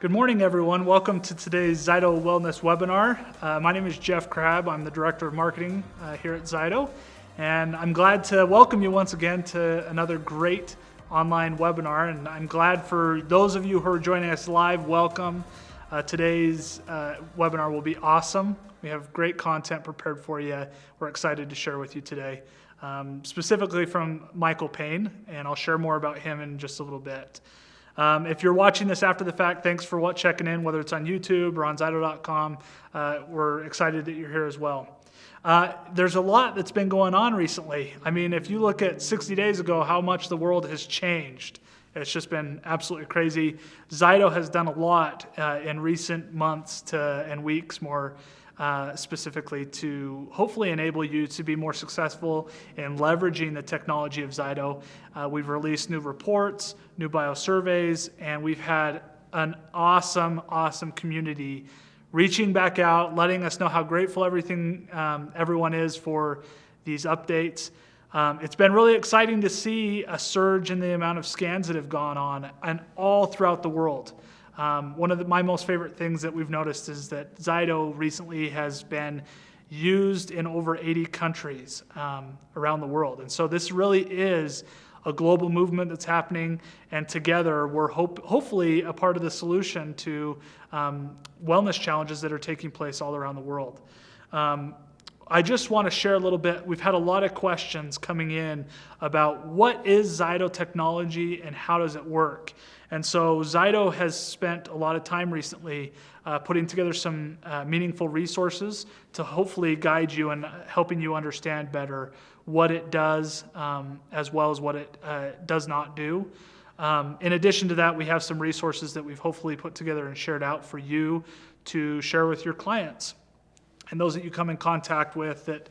Good morning, everyone. Welcome to today's ZYTO Wellness webinar. My name is Jeff Crabb. I'm the Director of Marketing here at ZYTO, and I'm glad to welcome you once again to another great online webinar, and I'm glad for those of you who are joining us live, welcome. Today's webinar will be awesome. We have great content prepared for you. We're excited to share with you today, specifically from Michael Payne, and I'll share more about him in just a little bit. If you're watching this after the fact, thanks for checking in, whether it's on YouTube or on ZYTO.com. We're excited that you're here as well. There's a lot that's been going on recently. I mean, if you look at 60 days ago, how much the world has changed. It's just been absolutely crazy. ZYTO has done a lot in recent months and weeks, more specifically, to hopefully enable you to be more successful in leveraging the technology of ZYTO. We've released new reports, new Biosurveys, and we've had an awesome community reaching back out, letting us know how grateful everyone is for these updates. It's been really exciting to see a surge in the amount of scans that have gone on and all throughout the world. One of my most favorite things that we've noticed is that ZYTO recently has been used in over 80 countries around the world. And so this really is a global movement that's happening, and together we're hopefully a part of the solution to wellness challenges that are taking place all around the world. I just want to share a little bit. We've had a lot of questions coming in about what is ZYTO technology and how does it work. And so ZYTO has spent a lot of time recently putting together some meaningful resources to hopefully guide you and helping you understand better what it does as well as what it does not do. In addition to that, we have some resources that we've hopefully put together and shared out for you to share with your clients and those that you come in contact with that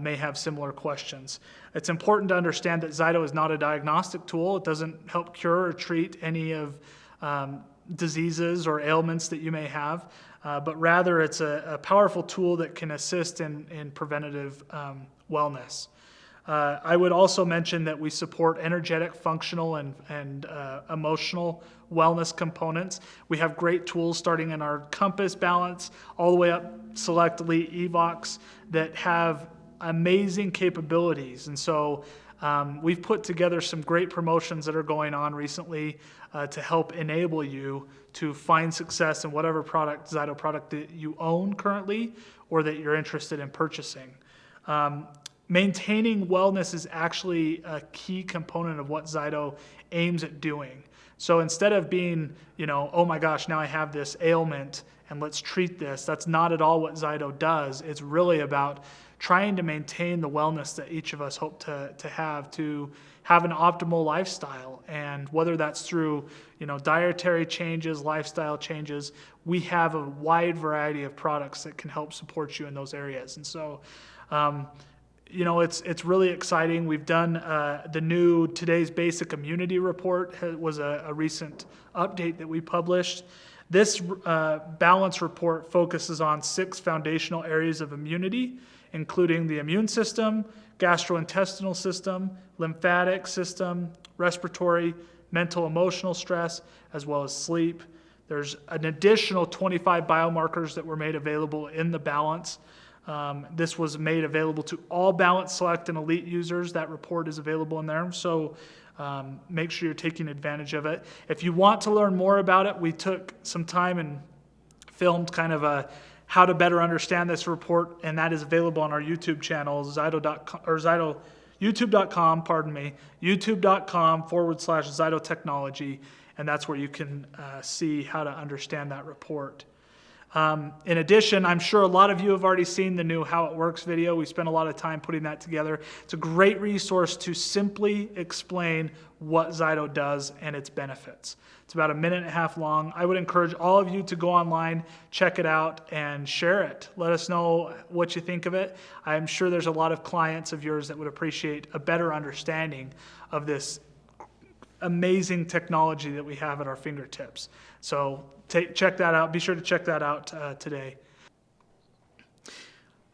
may have similar questions. It's important to understand that ZYTO is not a diagnostic tool. It doesn't help cure or treat any of diseases or ailments that you may have, but rather it's a powerful tool that can assist in preventative wellness. I would also mention that we support energetic, functional, and emotional wellness components. We have great tools starting in our Compass Balance all the way up Select Elite Evox that have amazing capabilities. And so we've put together some great promotions that are going on recently to help enable you to find success in whatever ZYTO product that you own currently or that you're interested in purchasing. Maintaining wellness is actually a key component of what ZYTO aims at doing. So instead of being, oh my gosh, now I have this ailment and let's treat this, that's not at all what ZYTO does. It's really about trying to maintain the wellness that each of us hope to have an optimal lifestyle. And whether that's through, dietary changes, lifestyle changes, we have a wide variety of products that can help support you in those areas. And so, it's really exciting. We've done the new Today's Basic Immunity Report was a recent update that we published. This balance report focuses on 6 foundational areas of immunity, including the immune system, gastrointestinal system, lymphatic system, respiratory, mental emotional stress, as well as sleep. There's an additional 25 biomarkers that were made available in the balance. This was made available to all Balance Select and Elite users. That report is available in there, so make sure you're taking advantage of it. If you want to learn more about it, we took some time and filmed kind of how to better understand this report, and that is available on our YouTube channel, youtube.com/ZYTO Technology, and that's where you can see how to understand that report. In addition, I'm sure a lot of you have already seen the new How It Works video. We spent a lot of time putting that together. It's a great resource to simply explain what ZYTO does and its benefits. It's about 1.5 minutes long. I would encourage all of you to go online, check it out, and share it. Let us know what you think of it. I'm sure there's a lot of clients of yours that would appreciate a better understanding of this amazing technology that we have at our fingertips. So check that out. Be sure to check that out today.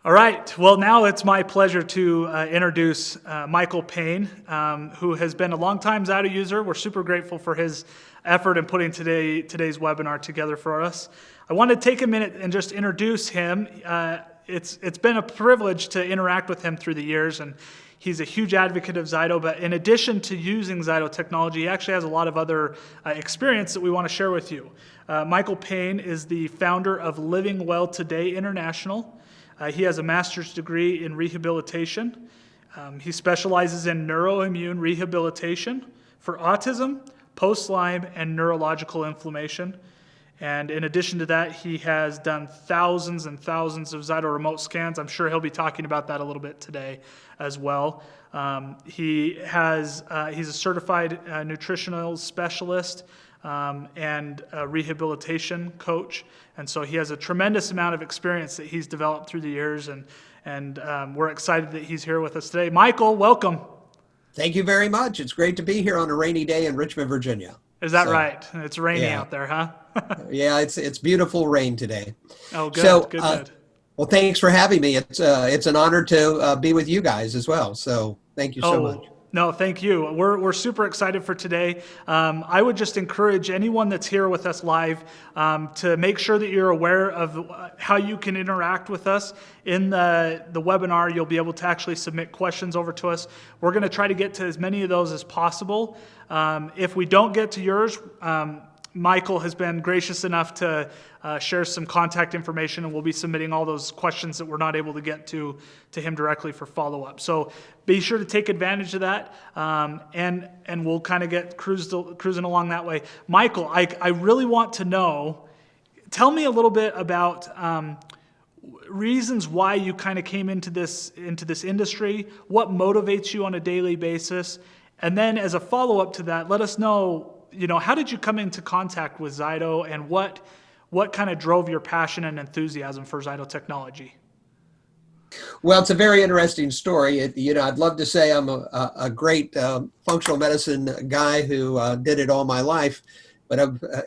All right. Well, now it's my pleasure to introduce Michael Payne, who has been a longtime ZYTO user. We're super grateful for his effort in putting today's webinar together for us. I want to take a minute and just introduce him. It's been a privilege to interact with him through the years, and he's a huge advocate of ZYTO, but in addition to using ZYTO technology, he actually has a lot of other experience that we want to share with you. Michael Payne is the founder of Living Well Today International. He has a master's degree in rehabilitation. He specializes in neuroimmune rehabilitation for autism, post-Lyme, and neurological inflammation. And in addition to that, he has done thousands and thousands of ZYTO remote scans. I'm sure he'll be talking about that a little bit today as well. He's a certified nutritional specialist and a rehabilitation coach. And so he has a tremendous amount of experience that he's developed through the years, and we're excited that he's here with us today. Michael, welcome. Thank you very much. It's great to be here on a rainy day in Richmond, Virginia. Is that right? It's rainy out there, huh? Yeah, it's beautiful rain today. Oh, good. So, good. Well, thanks for having me. It's an honor to be with you guys as well. So thank you so much. No, thank you. We're super excited for today. I would just encourage anyone that's here with us live to make sure that you're aware of how you can interact with us. In the webinar, you'll be able to actually submit questions over to us. We're going to try to get to as many of those as possible. If we don't get to yours, Michael has been gracious enough to share some contact information, and we'll be submitting all those questions that we're not able to get to him directly for follow-up. So be sure to take advantage of that, and we'll kind of get cruising along that way. Michael, I really want to know, tell me a little bit about reasons why you kind of came into this industry, what motivates you on a daily basis, and then as a follow-up to that, let us know, how did you come into contact with ZYTO, and what kind of drove your passion and enthusiasm for ZYTO technology? Well, it's a very interesting story. I'd love to say I'm a great functional medicine guy who did it all my life, but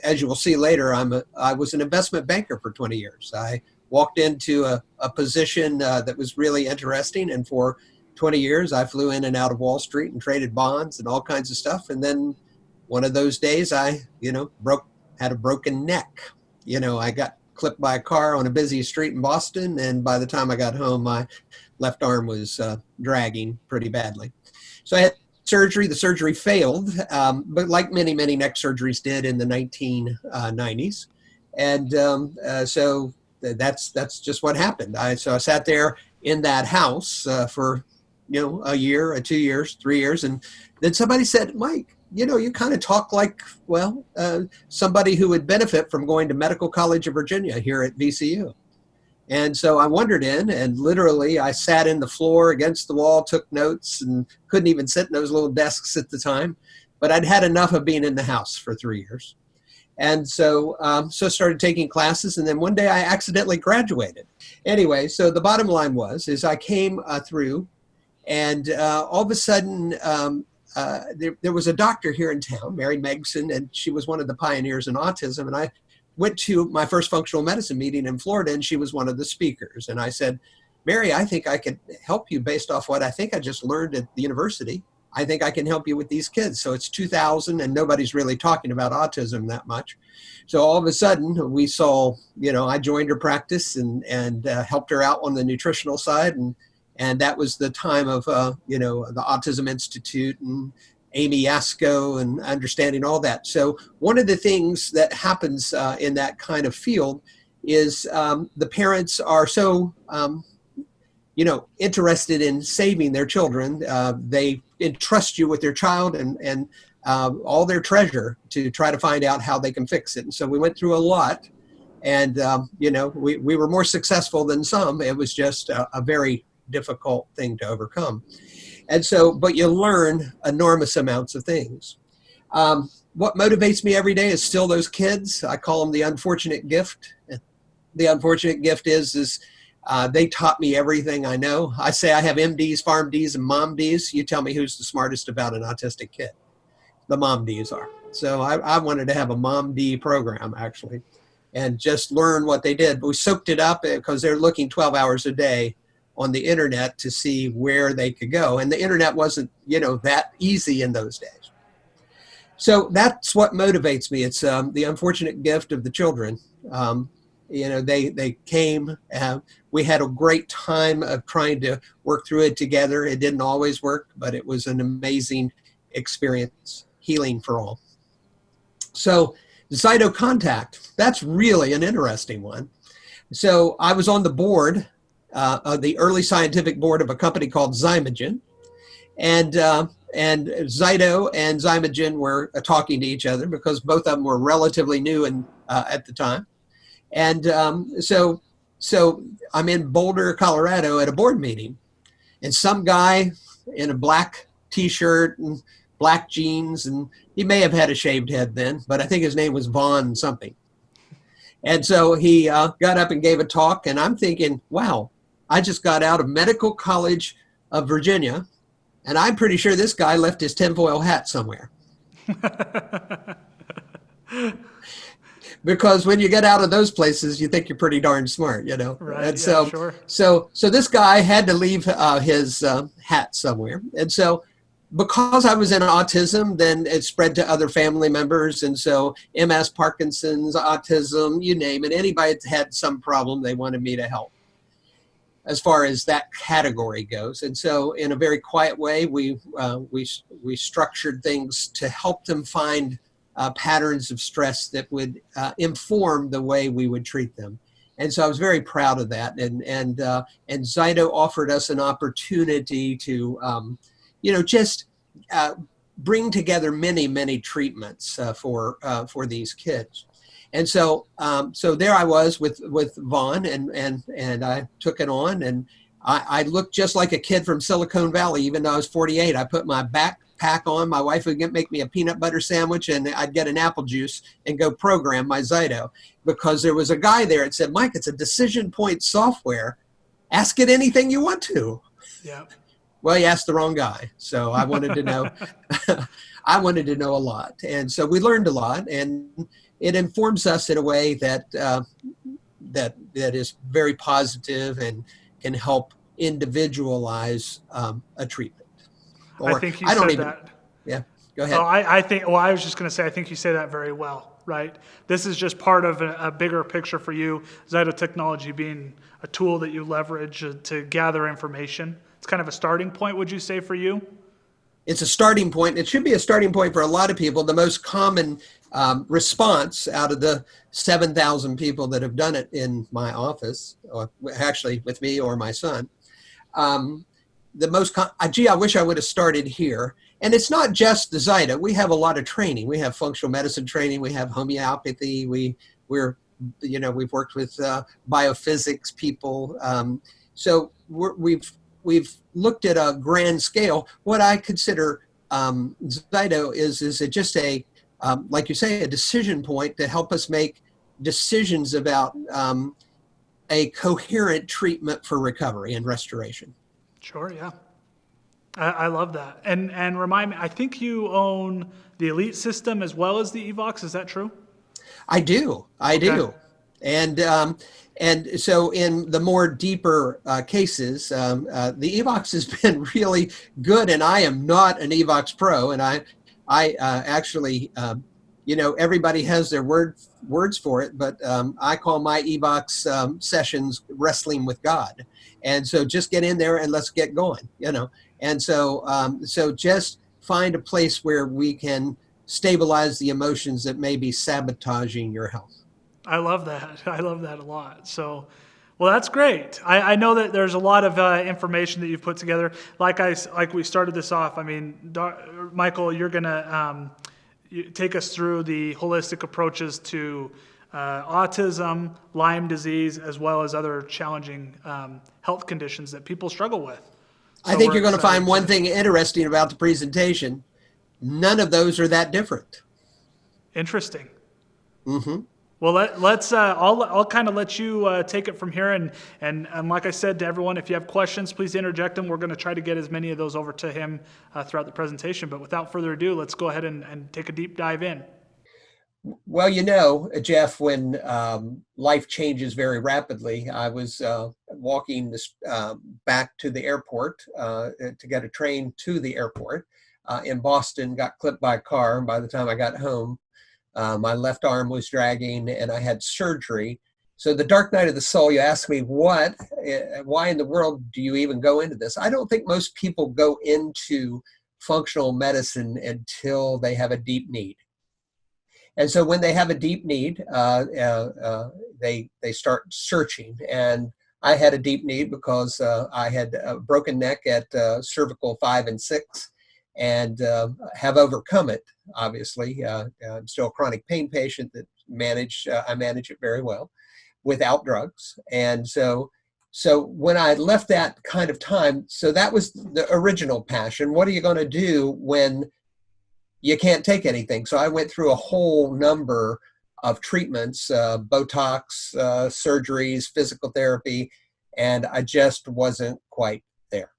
as you will see later, I was an investment banker for 20 years. I walked into a position that was really interesting, and for 20 years I flew in and out of Wall Street and traded bonds and all kinds of stuff, and then one of those days I, had a broken neck. I got clipped by a car on a busy street in Boston, and by the time I got home, my left arm was dragging pretty badly. So I had surgery. The surgery failed, but like many neck surgeries did in the 1990s. And so that's just what happened. So I sat there in that house for, a year, 2 years, 3 years, and then somebody said, "Mike, you kind of talk like, somebody who would benefit from going to Medical College of Virginia here at VCU." And so I wandered in, and literally I sat in the floor against the wall, took notes, and couldn't even sit in those little desks at the time. But I'd had enough of being in the house for 3 years. And so started taking classes, and then one day I accidentally graduated. Anyway, so the bottom line is I came through, and all of a sudden, there was a doctor here in town, Mary Megson, and she was one of the pioneers in autism. And I went to my first functional medicine meeting in Florida, and she was one of the speakers. And I said, "Mary, I think I could help you based off what I think I just learned at the university. I think I can help you with these kids." So it's 2000, and nobody's really talking about autism that much. So all of a sudden, we saw, I joined her practice and helped her out on the nutritional side, and that was the time of, the Autism Institute and Amy Yasko and understanding all that. So one of the things that happens in that kind of field is the parents are so, interested in saving their children. They entrust you with their child and all their treasure to try to find out how they can fix it. And so we went through a lot, and, we were more successful than some. It was just a very difficult thing to overcome. And so, but you learn enormous amounts of things. What motivates me every day is still those kids. I call them the unfortunate gift. The unfortunate gift is they taught me everything I know. I say I have MDs, PharmDs, and MomDs. You tell me who's the smartest about an autistic kid. The MomDs are. So I wanted to have a MomD program, actually, and just learn what they did. But we soaked it up because they're looking 12 hours a day on the internet to see where they could go. And the internet wasn't, that easy in those days. So that's what motivates me. It's the unfortunate gift of the children. They came. We had a great time of trying to work through it together. It didn't always work, but it was an amazing experience, healing for all. So ZYTO Contact, that's really an interesting one. So I was on the board, of the early scientific board of a company called Zymogen, and ZYTO and Zymogen were talking to each other because both of them were relatively new at the time. And so I'm in Boulder, Colorado at a board meeting, and some guy in a black t-shirt and black jeans, and he may have had a shaved head then, but I think his name was Vaughn something. And so he got up and gave a talk, and I'm thinking, wow, I just got out of Medical College of Virginia, and I'm pretty sure this guy left his tinfoil hat somewhere. Because when you get out of those places, you think you're pretty darn smart, Right. And yeah, sure. so this guy had to leave his hat somewhere. And so because I was in autism, then it spread to other family members. And so MS, Parkinson's, autism, you name it, anybody that had some problem, they wanted me to help as far as that category goes. And so in a very quiet way, we structured things to help them find patterns of stress that would inform the way we would treat them. And so I was very proud of that. And ZYTO offered us an opportunity to, just bring together many, many treatments for these kids. And so there I was with Vaughn, and I took it on, and I looked just like a kid from Silicon Valley, even though I was 48. I put my backpack on. My wife would make me a peanut butter sandwich, and I'd get an apple juice and go program my ZYTO, because there was a guy there that said, Mike, it's a decision point software. Ask it anything you want to. Yeah. Well, you asked the wrong guy. So I wanted to know, I wanted to know a lot. And so we learned a lot, and it informs us in a way that that is very positive and can help individualize a treatment. Or, I think you said that. Yeah, go ahead. Oh, I was just going to say, I think you say that very well, right? This is just part of a bigger picture for you, ZYTO technology being a tool that you leverage to gather information. It's kind of a starting point, would you say, for you? It's a starting point. It should be a starting point for a lot of people. The most common response out of the 7,000 people that have done it in my office, or actually with me or my son, I wish I would have started here. And it's not just the ZYTO. We have a lot of training. We have functional medicine training. We have homeopathy. We've worked with biophysics people. So we've looked at a grand scale. What I consider ZYTO is it just like you say, a decision point to help us make decisions about a coherent treatment for recovery and restoration. Sure, yeah. I love that. And remind me, I think you own the Elite system as well as the Evox. Is that true? I do. I do. And so in the more deeper cases, the Evox has been really good, and I am not an Evox pro, and I actually, everybody has their words for it, but I call my Evox sessions wrestling with God. And so just get in there and let's get going, And so just find a place where we can stabilize the emotions that may be sabotaging your health. I love that. I love that a lot. So, well, that's great. I know that there's a lot of information that you've put together. Like we started this off. I mean, Michael, you're gonna take us through the holistic approaches to autism, Lyme disease, as well as other challenging health conditions that people struggle with. So I think you're going to find one thing interesting about the presentation. None of those are that different. Interesting. Mm-hmm. Well, let's. I'll kind of let you take it from here, and like I said to everyone, if you have questions, please interject them. We're going to try to get as many of those over to him throughout the presentation. But without further ado, let's go ahead and take a deep dive in. Well, Jeff, when life changes very rapidly, I was walking back to the airport to get a train to the airport in Boston, got clipped by a car. And by the time I got home, my left arm was dragging and I had surgery. So the dark night of the soul, you ask me, why in the world do you even go into this? I don't think most people go into functional medicine until they have a deep need. And so when they have a deep need, they start searching. And I had a deep need because I had a broken neck at cervical 5 and 6 and have overcome it, obviously. I'm still a chronic pain patient that I manage it very well without drugs. And so when I left that kind of time, so that was the original passion. What are you going to do when you can't take anything? So I went through a whole number of treatments, Botox, surgeries, physical therapy, and I just wasn't quite there.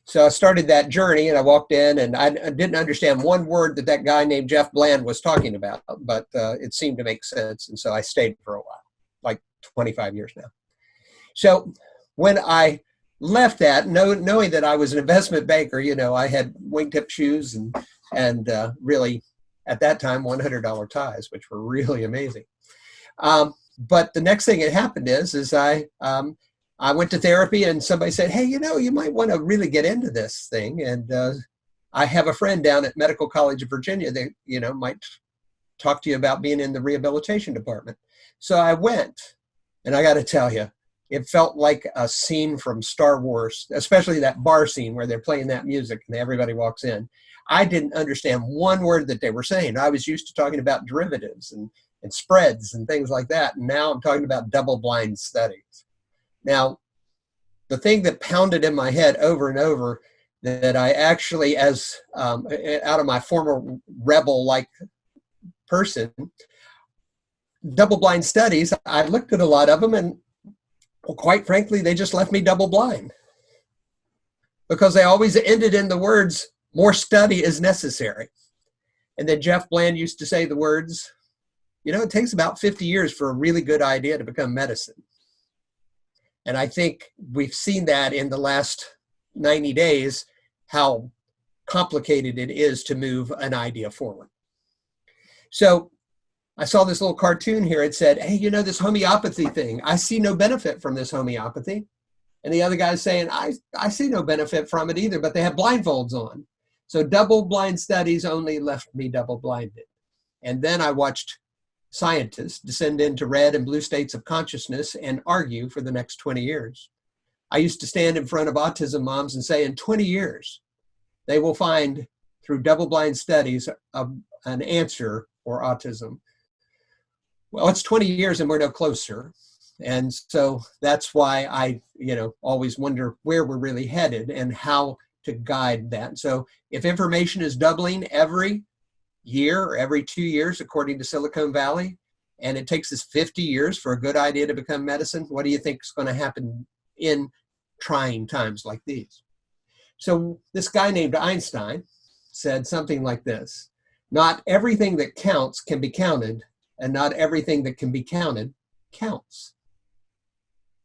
So I started that journey and I walked in and I didn't understand one word that guy named Jeff Bland was talking about, but it seemed to make sense. And so I stayed for a while, like 25 years now. So when I left that, knowing that I was an investment banker, I had wingtip shoes and really, at that time, $100 ties, which were really amazing. But the next thing that happened is I went to therapy and somebody said, hey, you might want to really get into this thing. And I have a friend down at Medical College of Virginia that, might talk to you about being in the rehabilitation department. So I went, and I got to tell you, it felt like a scene from Star Wars, especially that bar scene where they're playing that music and everybody walks in. I didn't understand one word that they were saying. I was used to talking about derivatives and spreads and things like that. And now I'm talking about double-blind studies. Now, the thing that pounded in my head over and over that I actually, as out of my former rebel-like person, double-blind studies, I looked at a lot of them and, well, quite frankly, they just left me double-blind because they always ended in the words, more study is necessary. And then Jeff Bland used to say the words, it takes about 50 years for a really good idea to become medicine. And I think we've seen that in the last 90 days, how complicated it is to move an idea forward. So I saw this little cartoon here. It said, hey, this homeopathy thing, I see no benefit from this homeopathy. And the other guy's saying, I see no benefit from it either, but they have blindfolds on. So double-blind studies only left me double-blinded. And then I watched scientists descend into red and blue states of consciousness and argue for the next 20 years. I used to stand in front of autism moms and say, in 20 years, they will find through double-blind studies an answer for autism. Well, it's 20 years and we're no closer. And so that's why I, always wonder where we're really headed and how to guide that. So if information is doubling every year or every 2 years, according to Silicon Valley, and it takes us 50 years for a good idea to become medicine, what do you think is going to happen in trying times like these? So this guy named Einstein said something like this: not everything that counts can be counted, and not everything that can be counted counts.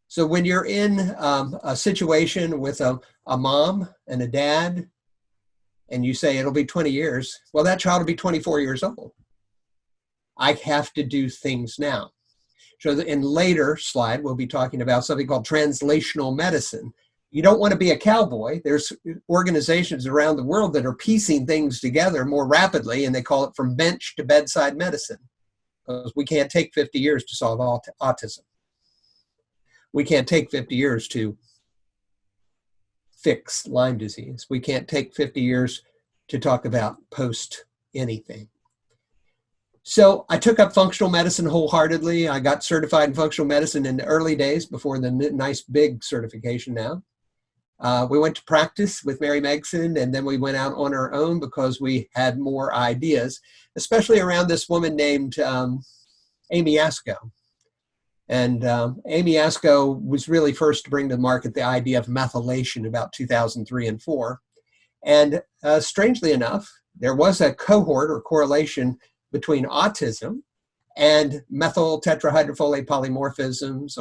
So when you're in a situation with a mom and a dad, and you say it'll be 20 years, well, that child will be 24 years old. I have to do things now. So in later slide, we'll be talking about something called translational medicine. You don't want to be a cowboy. There's organizations around the world that are piecing things together more rapidly, and they call it from bench to bedside medicine. Because we can't take 50 years to solve autism. We can't take 50 years to fix Lyme disease. We can't take 50 years to talk about post anything. So I took up functional medicine wholeheartedly. I got certified in functional medicine in the early days before the nice big certification now. We went to practice with Mary Megson, and then we went out on our own because we had more ideas, especially around this woman named Amy Asko. And Amy Asko was really first to bring to the market the idea of methylation about 2003 and 4. And strangely enough, there was a cohort or correlation between autism and methyl tetrahydrofolate polymorphisms,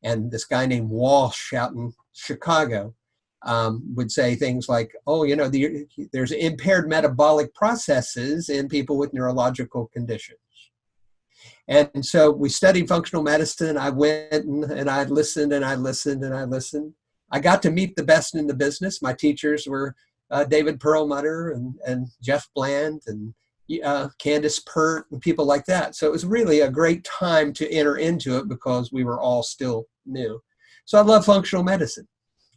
and this guy named Walsh out in Chicago would say things like, oh, there's impaired metabolic processes in people with neurological conditions. And so we studied functional medicine. I went and I listened and I listened and I listened. I got to meet the best in the business. My teachers were David Perlmutter and Jeff Bland and Candace Pert and people like that. So it was really a great time to enter into it because we were all still new. So I love functional medicine.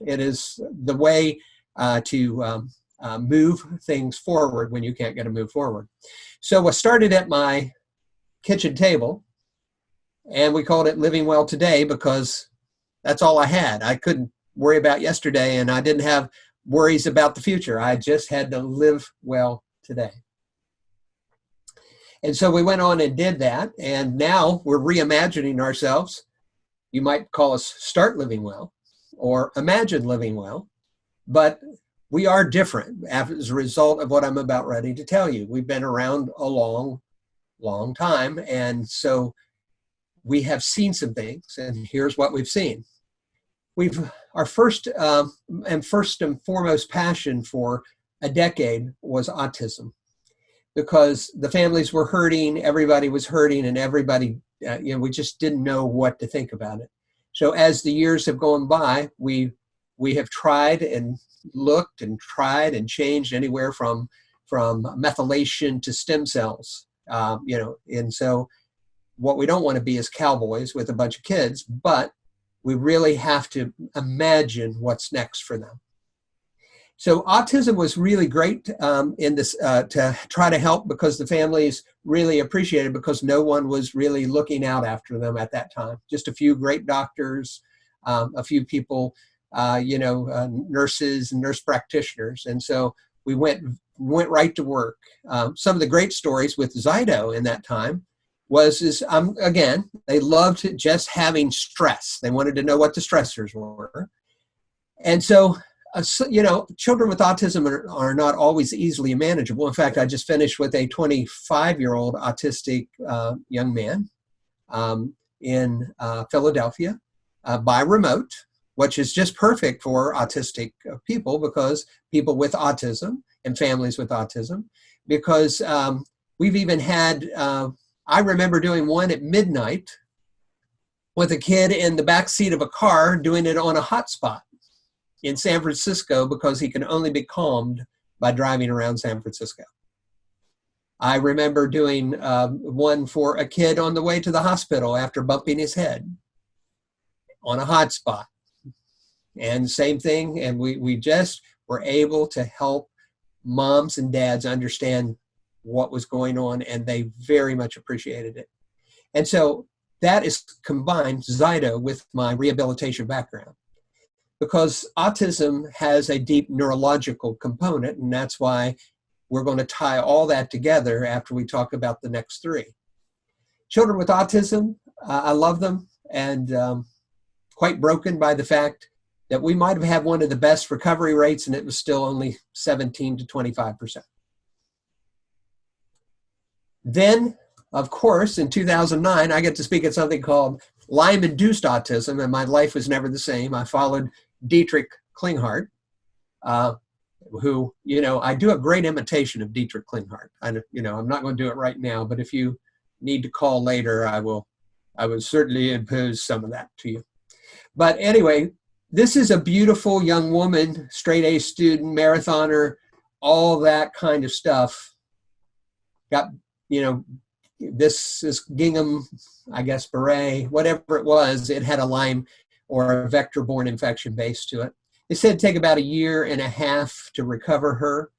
It is the way to move things forward when you can't get to move forward. So I started at my kitchen table, and we called it Living Well Today because that's all I had. I couldn't worry about yesterday, and I didn't have worries about the future. I just had to live well today. And so we went on and did that, and now we're reimagining ourselves. You might call us Start Living Well or Imagine Living Well, but we are different as a result of what I'm about ready to tell you. We've been around a long time, and so we have seen some things, and here's what we've seen. Our first and foremost passion for a decade was autism, because the families were hurting, everybody was hurting, and everybody, we just didn't know what to think about it. So as the years have gone by, we have tried and looked and tried and changed anywhere from methylation to stem cells. And so what we don't want to be is cowboys with a bunch of kids, but we really have to imagine what's next for them. So autism was really great in this to try to help, because the families really appreciated it, because no one was really looking out after them at that time. Just a few great doctors, a few people, nurses and nurse practitioners. And so we went right to work. Some of the great stories with ZYTO in that time again, they loved just having stress. They wanted to know what the stressors were. And so, children with autism are not always easily manageable. In fact, I just finished with a 25-year-old autistic young man in Philadelphia by remote, which is just perfect for autistic people, because people with autism and families with autism, because we've even had, I remember doing one at midnight with a kid in the back seat of a car doing it on a hotspot in San Francisco, because he can only be calmed by driving around San Francisco. I remember doing one for a kid on the way to the hospital after bumping his head on a hotspot. And same thing, and we just were able to help moms and dads understand what was going on, and they very much appreciated it. And so that is combined, ZYTO, with my rehabilitation background, because autism has a deep neurological component, and that's why we're going to tie all that together after we talk about the next three. Children with autism, I love them, and quite broken by the fact that we might have had one of the best recovery rates, and it was still only 17 to 25%. Then, of course, in 2009, I get to speak at something called Lyme-induced autism, and my life was never the same. I followed Dietrich Klinghardt, who, I do a great imitation of Dietrich Klinghardt. I'm not going to do it right now, but if you need to call later, I will certainly impose some of that to you. But anyway, this is a beautiful young woman, straight A student, marathoner, all that kind of stuff. Got, this is gingham, I guess, beret, whatever it was, it had a Lyme or a vector-borne infection base to it. It said it'd take about 1.5 years to recover her.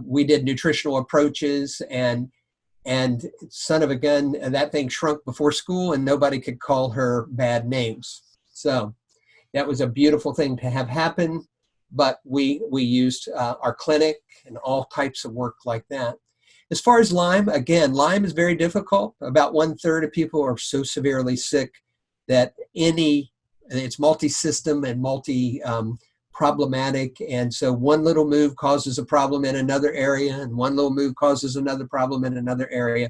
We did nutritional approaches, and son of a gun, that thing shrunk before school, and nobody could call her bad names. So that was a beautiful thing to have happen, but we used our clinic and all types of work like that. As far as Lyme, again, Lyme is very difficult. About 1/3 of people are so severely sick that it's multi-system and problematic. And so one little move causes a problem in another area, and one little move causes another problem in another area.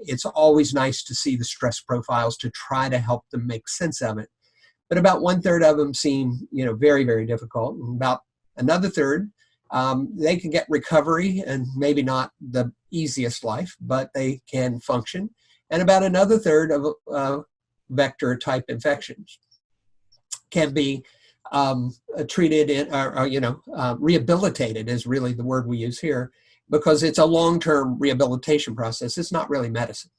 It's always nice to see the stress profiles to try to help them make sense of it. But about 1/3 of them seem, very, very difficult. And about another third, they can get recovery and maybe not the easiest life, but they can function. And about another third of vector type infections can be treated rehabilitated is really the word we use here, because it's a long-term rehabilitation process. It's not really medicine.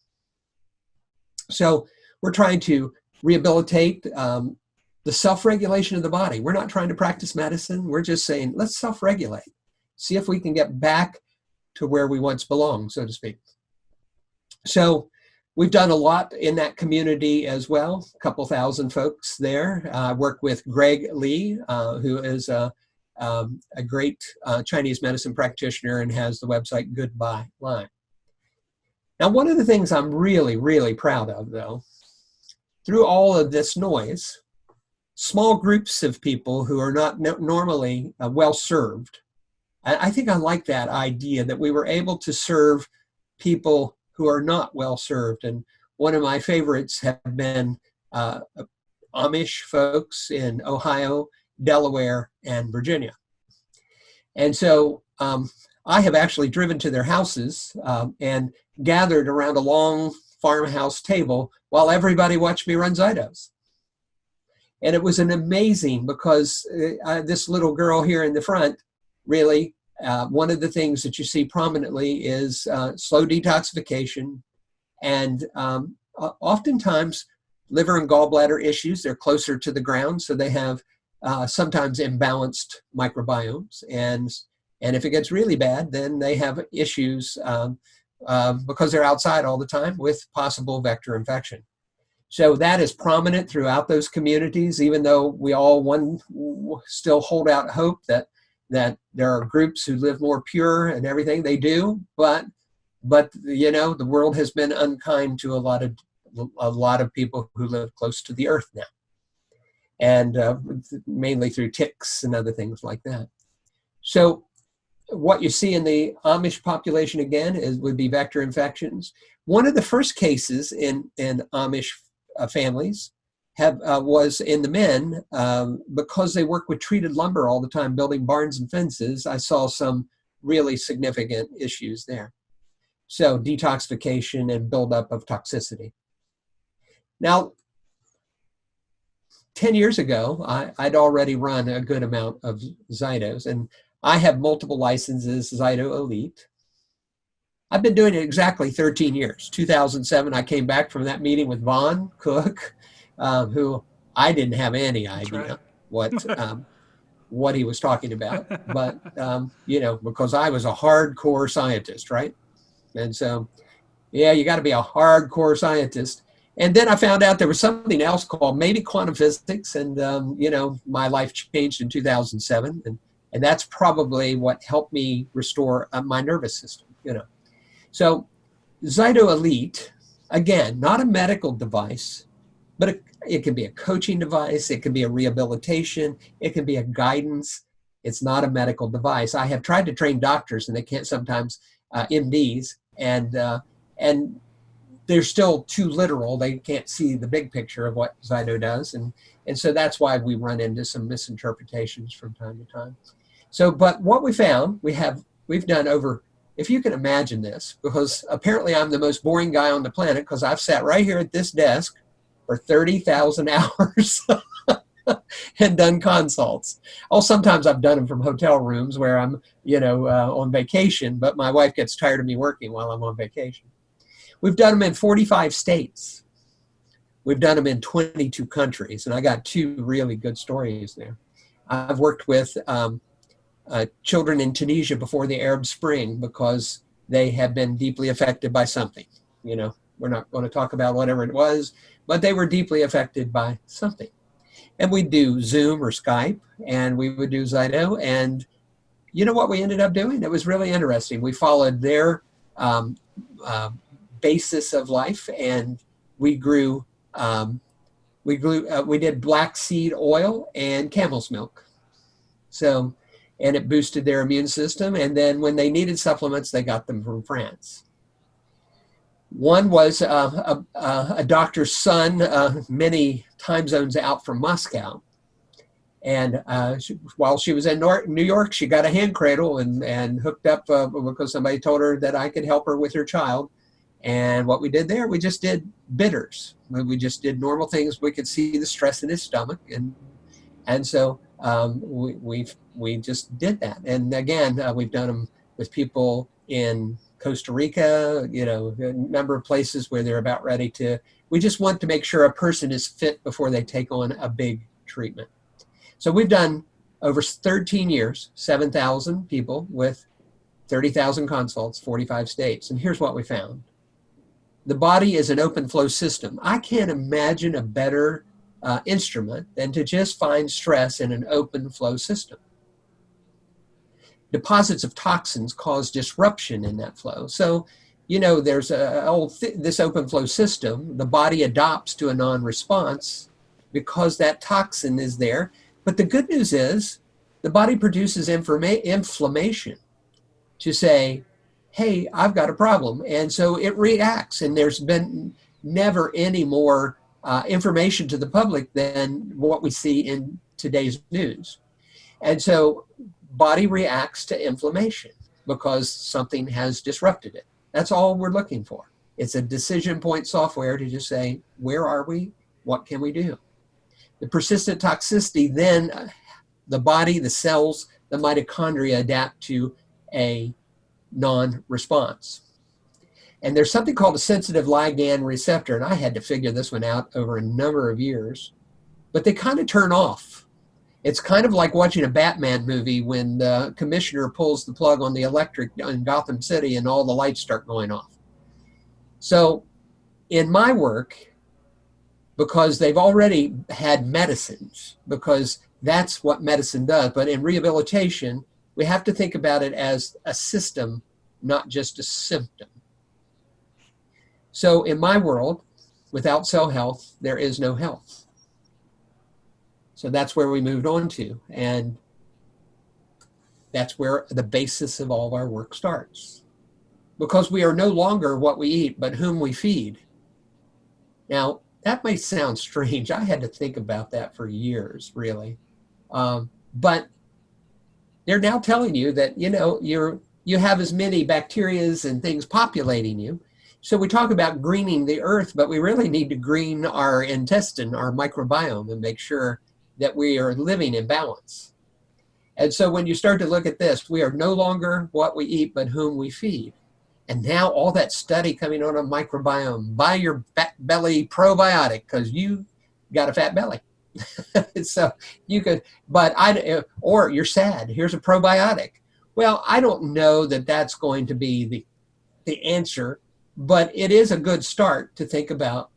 So we're trying to rehabilitate the self-regulation of the body. We're not trying to practice medicine. We're just saying, let's self-regulate. See if we can get back to where we once belonged, so to speak. So we've done a lot in that community as well, a couple thousand folks there. I work with Greg Lee, who is a great Chinese medicine practitioner and has the website Goodbye Lyme. Now, one of the things I'm really, really proud of, though, through all of this noise, small groups of people who are not normally well served. I think I like that idea that we were able to serve people who are not well served. And one of my favorites have been Amish folks in Ohio, Delaware, and Virginia. And so I have actually driven to their houses and gathered around a long farmhouse table while everybody watched me run ZYTOs. And it was an amazing, because this little girl here in the front, really, one of the things that you see prominently is slow detoxification, and oftentimes liver and gallbladder issues. They're closer to the ground, so they have sometimes imbalanced microbiomes. And if it gets really bad, then they have issues because they're outside all the time with possible vector infection. So that is prominent throughout those communities, even though we all still hold out hope that there are groups who live more pure and everything. They do, but the world has been unkind to a lot of people who live close to the earth now, and mainly through ticks and other things like that. So what you see in the Amish population again would be vector infections. One of the first cases in Amish families was in the men, because they work with treated lumber all the time, building barns and fences. I saw some really significant issues there. So detoxification and buildup of toxicity. Now, 10 years ago, I'd already run a good amount of ZYTOs, and I have multiple licenses, ZYTO Elite. I've been doing it exactly 13 years. 2007, I came back from that meeting with Vaughn Cook, who I didn't have any idea what he was talking about. But, because I was a hardcore scientist, right? And so, yeah, you got to be a hardcore scientist. And then I found out there was something else called maybe quantum physics. And, my life changed in 2007. And that's probably what helped me restore my nervous system, So ZYTO Elite, again, not a medical device, but it can be a coaching device. It can be a rehabilitation. It can be a guidance. It's not a medical device. I have tried to train doctors, and they can't sometimes, MDs, and they're still too literal. They can't see the big picture of what ZYTO does. And so that's why we run into some misinterpretations from time to time. So, but what we found, we've done over, if you can imagine this, because apparently I'm the most boring guy on the planet, because I've sat right here at this desk for 30,000 hours and done consults. Sometimes I've done them from hotel rooms where I'm, on vacation, but my wife gets tired of me working while I'm on vacation. We've done them in 45 states. We've done them in 22 countries, and I got 2 really good stories there. I've worked with children in Tunisia before the Arab Spring because they had been deeply affected by something. We're not going to talk about whatever it was, but they were deeply affected by something. And we'd do Zoom or Skype, and we would do ZYTO. And you know what we ended up doing? It was really interesting. We followed their basis of life, and we grew We did black seed oil and camel's milk. So, and it boosted their immune system. And then when they needed supplements, they got them from France. One was a doctor's son, many time zones out from Moscow. And while she was in New York, she got a hand cradle and hooked up because somebody told her that I could help her with her child. And what we did there, we just did bitters. We just did normal things. We could see the stress in his stomach. And so we just did that. And again, we've done them with people in Costa Rica, a number of places where they're about ready to, we just want to make sure a person is fit before they take on a big treatment. So we've done over 13 years, 7,000 people with 30,000 consults, 45 states. And here's what we found. The body is an open flow system. I can't imagine a better instrument than to just find stress in an open flow system. Deposits of toxins cause disruption in that flow. So, there's this open flow system, the body adopts to a non-response because that toxin is there. But the good news is the body produces inflammation to say, hey, I've got a problem. And so it reacts, and there's been never any more information to the public than what we see in today's news. And so body reacts to inflammation because something has disrupted it. That's all we're looking for. It's a decision point software to just say, where are we? What can we do? The persistent toxicity, then the body, the cells, the mitochondria adapt to a non-response. And there's something called a sensitive ligand receptor, and I had to figure this one out over a number of years, but they kind of turn off. It's kind of like watching a Batman movie when the commissioner pulls the plug on the electric in Gotham City and all the lights start going off. So in my work, because they've already had medicines, because that's what medicine does, but in rehabilitation, we have to think about it as a system, not just a symptom. So in my world, without cell health, there is no health. So that's where we moved on to. And that's where the basis of all of our work starts. Because we are no longer what we eat, but whom we feed. Now, that may sound strange. I had to think about that for years, really. But they're now telling you that, you have as many bacterias and things populating you. So we talk about greening the earth, but we really need to green our intestine, our microbiome, and make sure that we are living in balance. And so when you start to look at this, we are no longer what we eat, but whom we feed. And now all that study coming on a microbiome, buy your fat belly probiotic because you got a fat belly. So you could, or you're sad, here's a probiotic. Well, I don't know that that's going to be the answer, but it is a good start to think about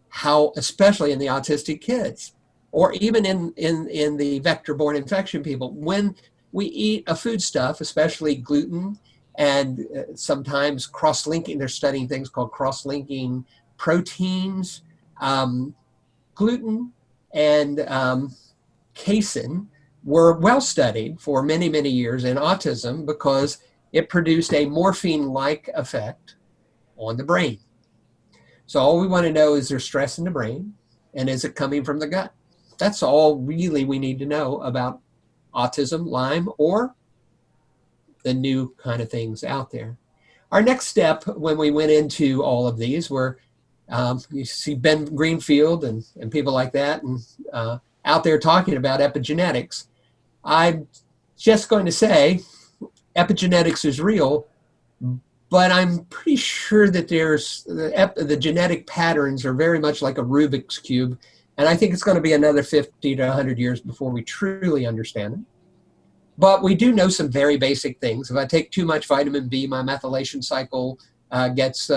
how, especially in the autistic kids, or even in the vector-borne infection people, when we eat a foodstuff, especially gluten, and sometimes cross-linking, they're studying things called cross-linking proteins, gluten and casein were well studied for many, many years in autism because it produced a morphine-like effect on the brain. So all we want to know is there stress in the brain, and is it coming from the gut? That's all really we need to know about autism, Lyme, or the new kind of things out there. Our next step when we went into all of these were, you see Ben Greenfield and people like that, and out there talking about epigenetics. I'm just going to say epigenetics is real, but I'm pretty sure that the genetic patterns are very much like a Rubik's Cube, and I think it's going to be another 50 to 100 years before we truly understand it. But we do know some very basic things. If I take too much vitamin B, my methylation cycle gets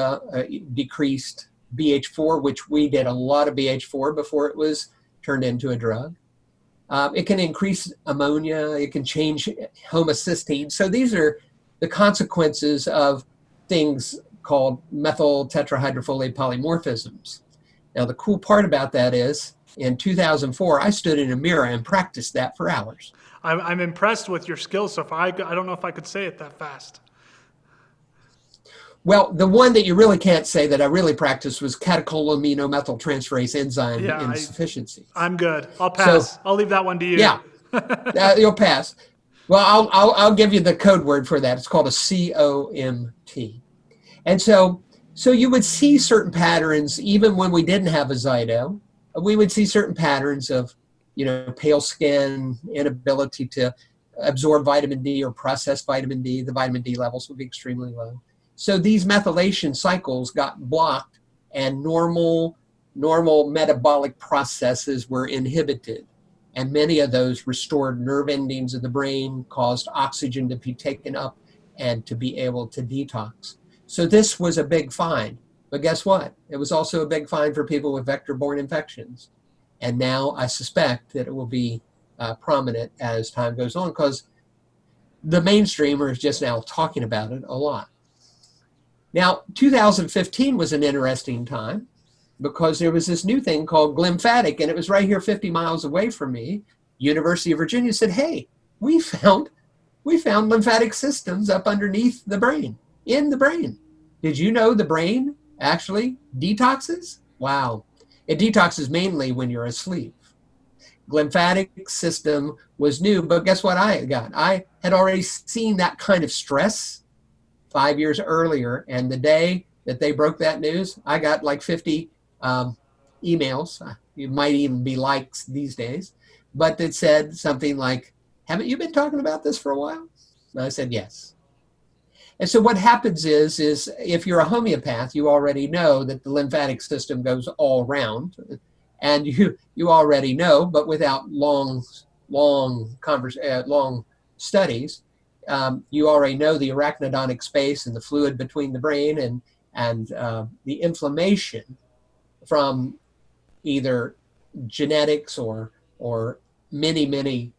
decreased. BH4, which we did a lot of BH4 before it was turned into a drug. It can increase ammonia. It can change homocysteine. So these are the consequences of things called methyl tetrahydrofolate polymorphisms. Now, the cool part about that is in 2004, I stood in a mirror and practiced that for hours. I'm impressed with your skills so far. I don't know if I could say it that fast. Well, the one that you really can't say that I really practiced was catecholaminomethyltransferase enzyme Yeah, insufficiency. I'm good. I'll So, pass. I'll leave that one to you. yeah, you'll pass. Well, I'll give you the code word for that. It's called a COMT. And so you would see certain patterns even when we didn't have a ZYTO. We would see certain patterns of, pale skin, inability to absorb vitamin D or process vitamin D. The vitamin D levels would be extremely low. So these methylation cycles got blocked and normal metabolic processes were inhibited. And many of those restored nerve endings of the brain, caused oxygen to be taken up and to be able to detox. So this was a big find. But guess what? It was also a big find for people with vector-borne infections. And now I suspect that it will be prominent as time goes on because the mainstreamer is just now talking about it a lot. Now, 2015 was an interesting time because there was this new thing called Glymphatic, and it was right here 50 miles away from me. University of Virginia said, hey, we found lymphatic systems up underneath the brain, in the brain. Did you know the brain actually detoxes? Wow. It detoxes mainly when you're asleep. Glymphatic system was new, but guess what I got? I had already seen that kind of stress 5 years earlier, and the day that they broke that news, I got like 50 emails. It might even be likes these days, but it said something like, haven't you been talking about this for a while? And I said, yes. And so what happens is if you're a homeopath, you already know that the lymphatic system goes all around, and you already know, but without long studies, you already know the arachidonic space and the fluid between the brain and the inflammation from either genetics or many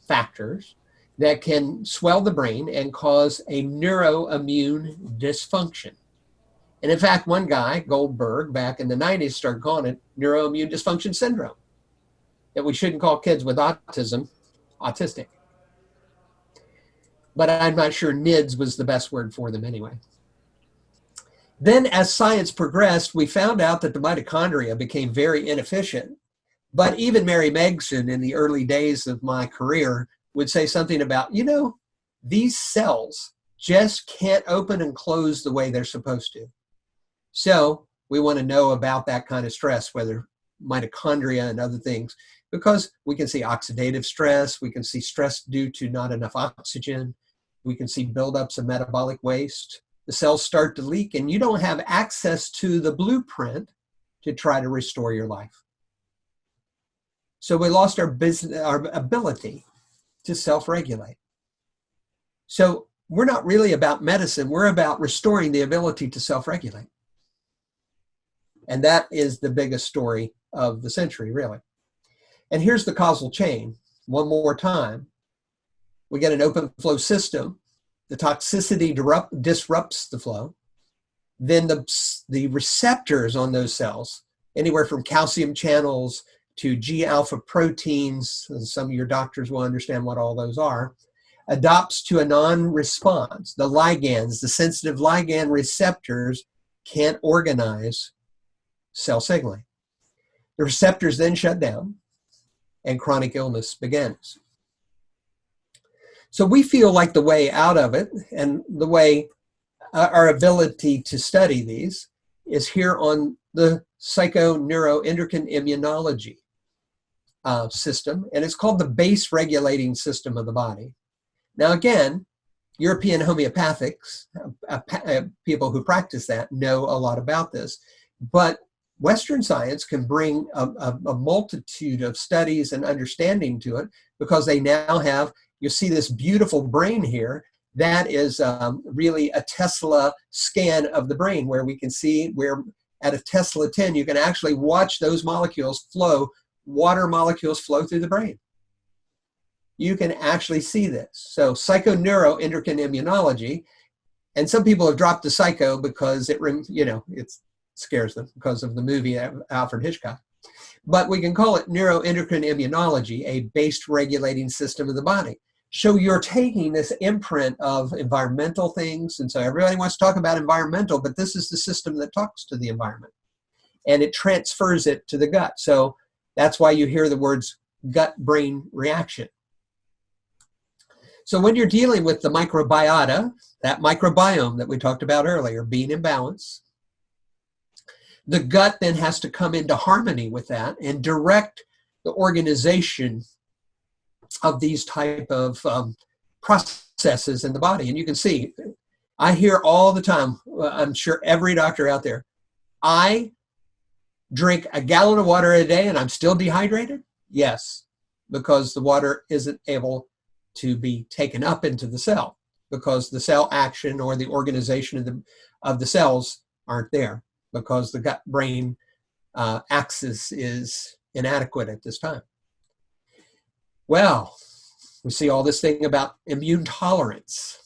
factors that can swell the brain and cause a neuroimmune dysfunction. And in fact, one guy, Goldberg, back in the 90s, started calling it neuroimmune dysfunction syndrome, that we shouldn't call kids with autism autistic. But I'm not sure NIDS was the best word for them anyway. Then as science progressed, we found out that the mitochondria became very inefficient. But even Mary Megson in the early days of my career would say something about, these cells just can't open and close the way they're supposed to. So we want to know about that kind of stress, whether mitochondria and other things, because we can see oxidative stress, we can see stress due to not enough oxygen, we can see buildups of metabolic waste. The cells start to leak and you don't have access to the blueprint to try to restore your life. So we lost our ability to self-regulate. So we're not really about medicine, we're about restoring the ability to self-regulate. And that is the biggest story of the century, really. And here's the causal chain. One more time. We get an open flow system. The toxicity disrupts the flow. Then the receptors on those cells, anywhere from calcium channels to G-alpha proteins, and some of your doctors will understand what all those are, adopts to a non-response. The ligands, the sensitive ligand receptors can't organize cell signaling. The receptors then shut down and chronic illness begins. So we feel like the way out of it and the way our ability to study these is here on the Psycho-Neuro-Endocr-Immunology system, and it's called the base regulating system of the body. Now again, European homeopathics, people who practice that know a lot about this, but Western science can bring a multitude of studies and understanding to it because they now have, you see this beautiful brain here, that is really a Tesla scan of the brain where we can see where at a Tesla 10 you can actually watch those molecules flow, water molecules flow through the brain. You can actually see this. So Psycho-Neuro-Endocr-Immunology, and some people have dropped the psycho because it's scares them because of the movie Alfred Hitchcock. But we can call it neuroendocrine-immunology, a base regulating system of the body. So you're taking this imprint of environmental things, and so everybody wants to talk about environmental, but this is the system that talks to the environment, and it transfers it to the gut. So that's why you hear the words gut-brain reaction. So when you're dealing with the microbiota, that microbiome that we talked about earlier, being in balance, the gut then has to come into harmony with that and direct the organization of these type of processes in the body. And you can see, I hear all the time, I'm sure every doctor out there, I drink a gallon of water a day and I'm still dehydrated? Yes, because the water isn't able to be taken up into the cell because the cell action or the organization of the cells aren't there because the gut-brain axis is inadequate at this time. Well, we see all this thing about immune tolerance.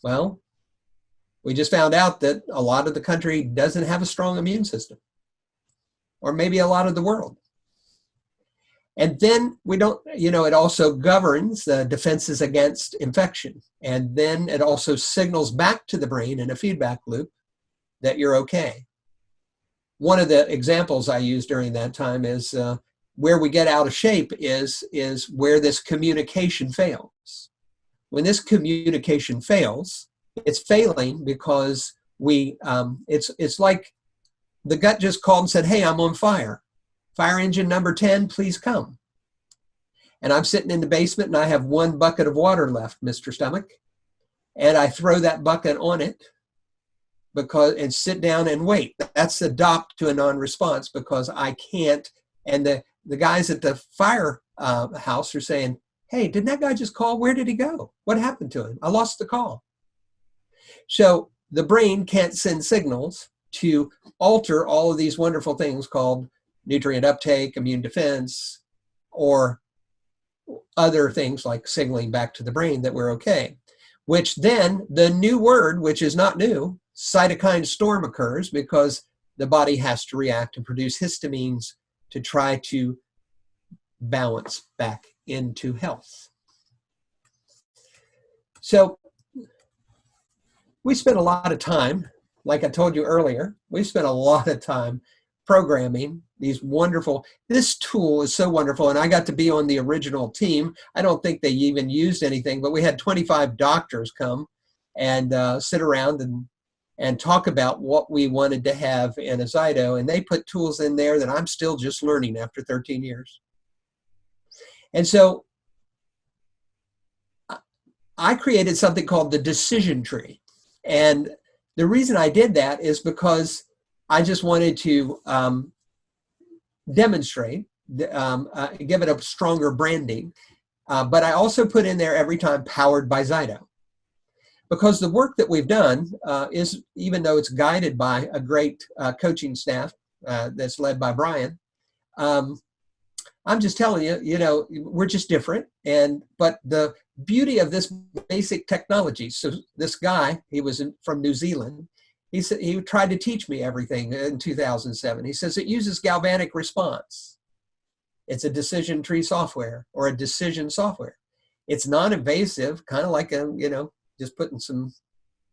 Well, we just found out that a lot of the country doesn't have a strong immune system, or maybe a lot of the world. And then we don't, you know, it also governs the defenses against infection. And then it also signals back to the brain in a feedback loop that you're okay. One of the examples I used during that time is where we get out of shape is where this communication fails. When this communication fails, it's failing because it's like the gut just called and said, hey, I'm on fire. Fire engine number 10, please come. And I'm sitting in the basement and I have one bucket of water left, Mr. Stomach. And I throw that bucket on it and sit down and wait. That's adopt to a non-response because I can't. And the guys at the fire house are saying, hey, didn't that guy just call? Where did he go? What happened to him? I lost the call. So the brain can't send signals to alter all of these wonderful things called nutrient uptake, immune defense, or other things like signaling back to the brain that we're okay. Which then the new word, which is not new, cytokine storm occurs because the body has to react and produce histamines to try to balance back into health. So we spent a lot of time, like I told you earlier, we spent a lot of time programming these wonderful, this tool is so wonderful, and I got to be on the original team. I don't think they even used anything, but we had 25 doctors come and sit around and talk about what we wanted to have in a ZYTO, and they put tools in there that I'm still just learning after 13 years. And so I created something called the decision tree. And the reason I did that is because I just wanted to demonstrate, give it a stronger branding. But I also put in there every time powered by ZYTO. Because the work that we've done is, even though it's guided by a great coaching staff that's led by Brian, I'm just telling you, you know, we're just different. But the beauty of this basic technology, so this guy, he was from New Zealand, he said he tried to teach me everything in 2007. He says it uses galvanic response. It's a decision tree software or a decision software. It's non-invasive, kind of like a, you know, just putting some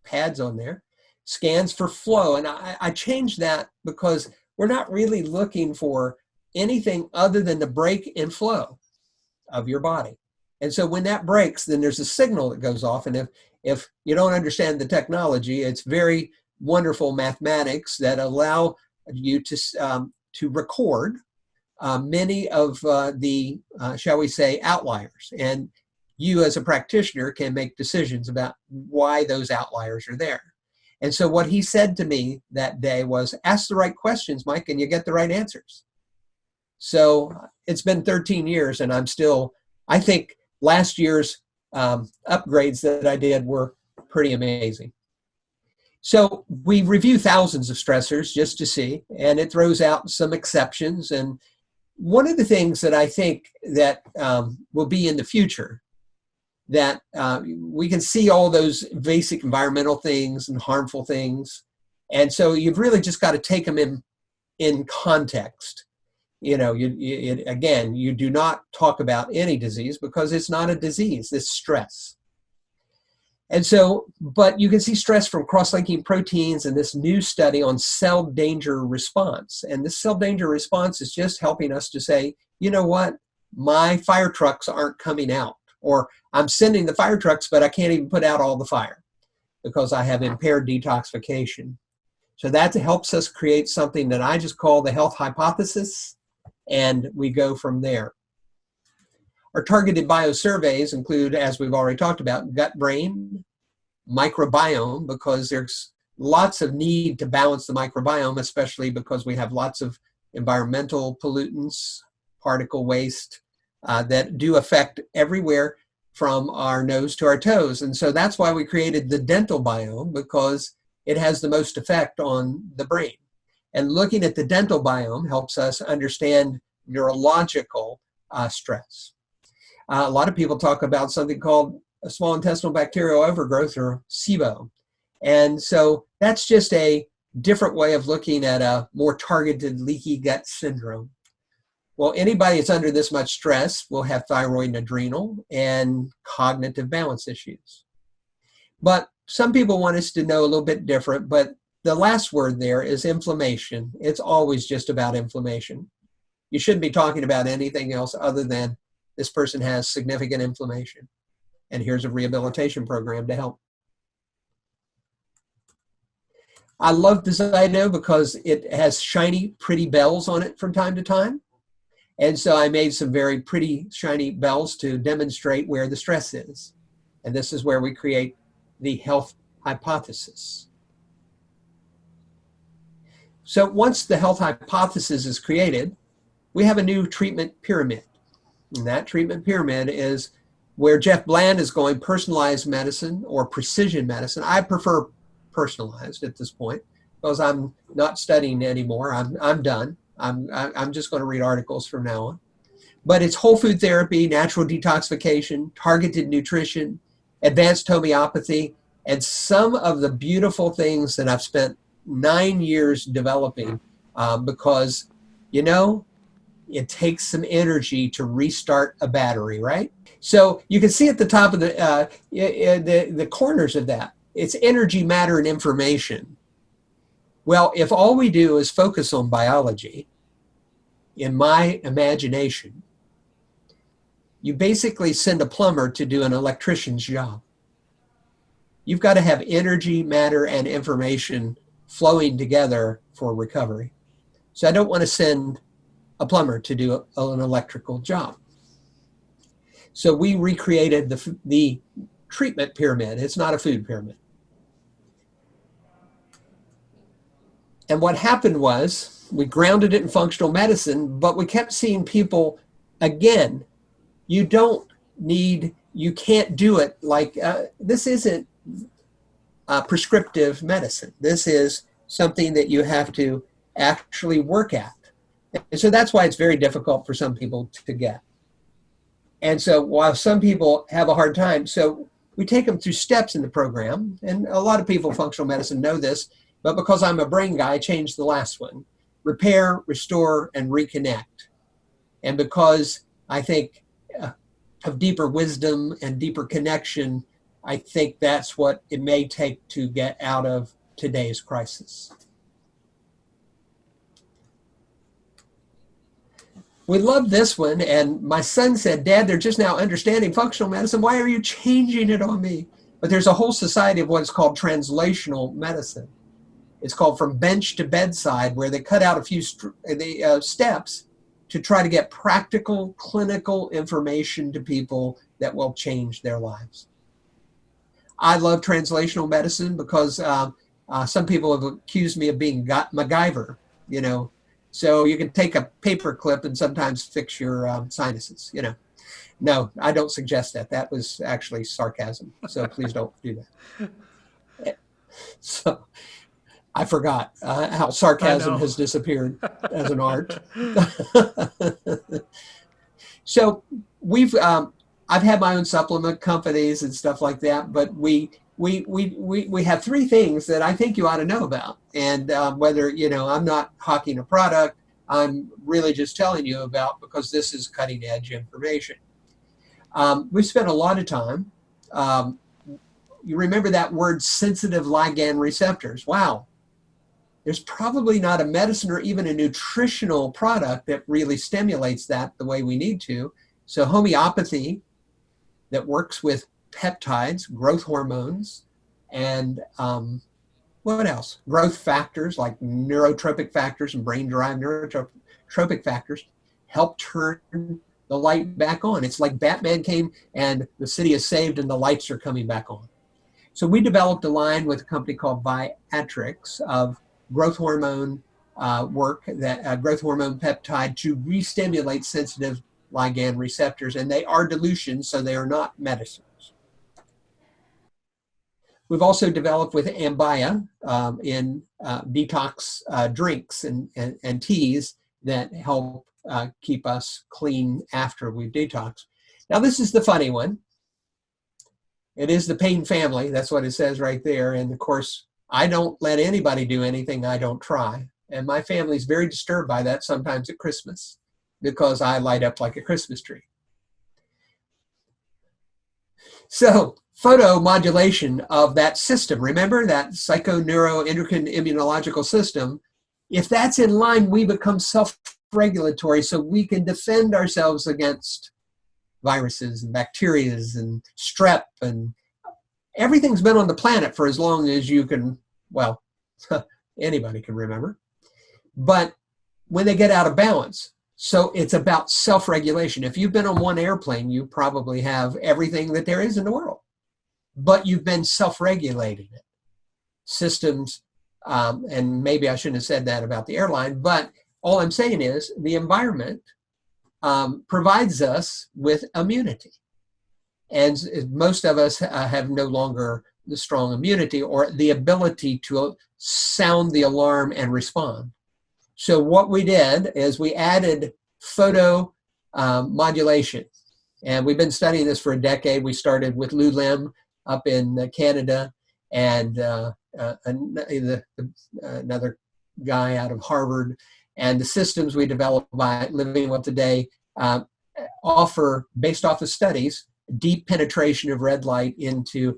pads on there. Scans for flow. And I changed that because we're not really looking for anything other than the break and flow of your body. And so when that breaks, then there's a signal that goes off. And if you don't understand the technology, it's very wonderful mathematics that allow you to record many of the, shall we say, outliers. And you as a practitioner can make decisions about why those outliers are there. And so what he said to me that day was, ask the right questions, Mike, and you get the right answers. So it's been 13 years and I'm still, I think last year's upgrades that I did were pretty amazing. So we review thousands of stressors just to see, and it throws out some exceptions. And one of the things that I think that will be in the future, that we can see all those basic environmental things and harmful things, And so you've really just got to take them in context. You know, again, you do not talk about any disease because it's not a disease, it's stress. And so, but you can see stress from cross-linking proteins and this new study on cell danger response. And this cell danger response is just helping us to say, you know what, my fire trucks aren't coming out, or I'm sending the fire trucks, but I can't even put out all the fire because I have impaired detoxification. So that helps us create something that I just call the health hypothesis, and we go from there. Our targeted biosurveys include, as we've already talked about, gut-brain, microbiome, because there's lots of need to balance the microbiome, especially because we have lots of environmental pollutants, particle waste that do affect everywhere from our nose to our toes. And so that's why we created the dental biome, because it has the most effect on the brain. And looking at the dental biome helps us understand neurological stress. A lot of people talk about something called a small intestinal bacterial overgrowth, or SIBO. And so that's just a different way of looking at a more targeted leaky gut syndrome. Well, anybody that's under this much stress will have thyroid and adrenal and cognitive balance issues. But some people want us to know a little bit different, but the last word there is inflammation. It's always just about inflammation. You shouldn't be talking about anything else other than this person has significant inflammation, and here's a rehabilitation program to help. I love the ZYTO because it has shiny, pretty bells on it from time to time. And so I made some very pretty, shiny bells to demonstrate where the stress is. And this is where we create the health hypothesis. So once the health hypothesis is created, we have a new treatment pyramid. And that treatment pyramid is where Jeff Bland is going, personalized medicine or precision medicine. I prefer personalized at this point because I'm not studying anymore. I'm done. I'm just going to read articles from now on. But it's whole food therapy, natural detoxification, targeted nutrition, advanced homeopathy, and some of the beautiful things that I've spent 9 years developing because, you know, it takes some energy to restart a battery, right? So you can see at the top of the corners of that, it's energy, matter, and information. Well, if all we do is focus on biology, in my imagination, you basically send a plumber to do an electrician's job. You've got to have energy, matter, and information flowing together for recovery. So I don't want to send a plumber to do an electrical job. So we recreated the treatment pyramid. It's not a food pyramid. And what happened was we grounded it in functional medicine, but we kept seeing people, again, you can't do it like, this isn't prescriptive medicine. This is something that you have to actually work at. And so that's why it's very difficult for some people to get. And so while some people have a hard time, so we take them through steps in the program, and a lot of people in functional medicine know this, but because I'm a brain guy, I changed the last one. Repair, restore, and reconnect. And because I think of deeper wisdom and deeper connection, I think that's what it may take to get out of today's crisis. We love this one, and my son said, Dad, they're just now understanding functional medicine. Why are you changing it on me? But there's a whole society of what's called translational medicine. It's called From Bench to Bedside, where they cut out a few steps to try to get practical clinical information to people that will change their lives. I love translational medicine because some people have accused me of being MacGyver, you know. So you can take a paper clip and sometimes fix your sinuses, you know. No, I don't suggest that. That was actually sarcasm. So please don't do that. So I forgot how sarcasm has disappeared as an art. So I've had my own supplement companies and stuff like that, but we we have three things that I think you ought to know about. And whether, I'm not hawking a product, I'm really just telling you about, because this is cutting edge information. We've spent a lot of time. You remember that word, sensitive ligand receptors. Wow. There's probably not a medicine or even a nutritional product that really stimulates that the way we need to. So homeopathy that works with peptides, growth hormones, and what else? Growth factors like neurotropic factors and brain-derived neurotropic factors help turn the light back on. It's like Batman came and the city is saved and the lights are coming back on. So we developed a line with a company called Viatrix of growth hormone growth hormone peptide to re-stimulate sensitive ligand receptors, and they are dilutions, so they are not medicines. We've also developed with Ambia in detox drinks and teas that help keep us clean after we've detoxed. Now this is the funny one. It is the Payne family, that's what it says right there, and of course I don't let anybody do anything I don't try. And my family's very disturbed by that sometimes at Christmas because I light up like a Christmas tree. So photomodulation of that system, remember that Psycho-Neuro-Endocr-Immunological system, if that's in line, we become self-regulatory so we can defend ourselves against viruses and bacteria and strep, and everything's been on the planet for as long as you can, well, anybody can remember. But when they get out of balance, so it's about self-regulation. If you've been on one airplane, you probably have everything that there is in the world, but you've been self-regulating it. Systems, and maybe I shouldn't have said that about the airline, but all I'm saying is the environment provides us with immunity. And most of us have no longer the strong immunity or the ability to sound the alarm and respond. So what we did is we added photomodulation. And we've been studying this for a decade. We started with Lou Lim up in Canada, and another guy out of Harvard. And the systems we developed by Living Well Today offer, based off of studies, deep penetration of red light into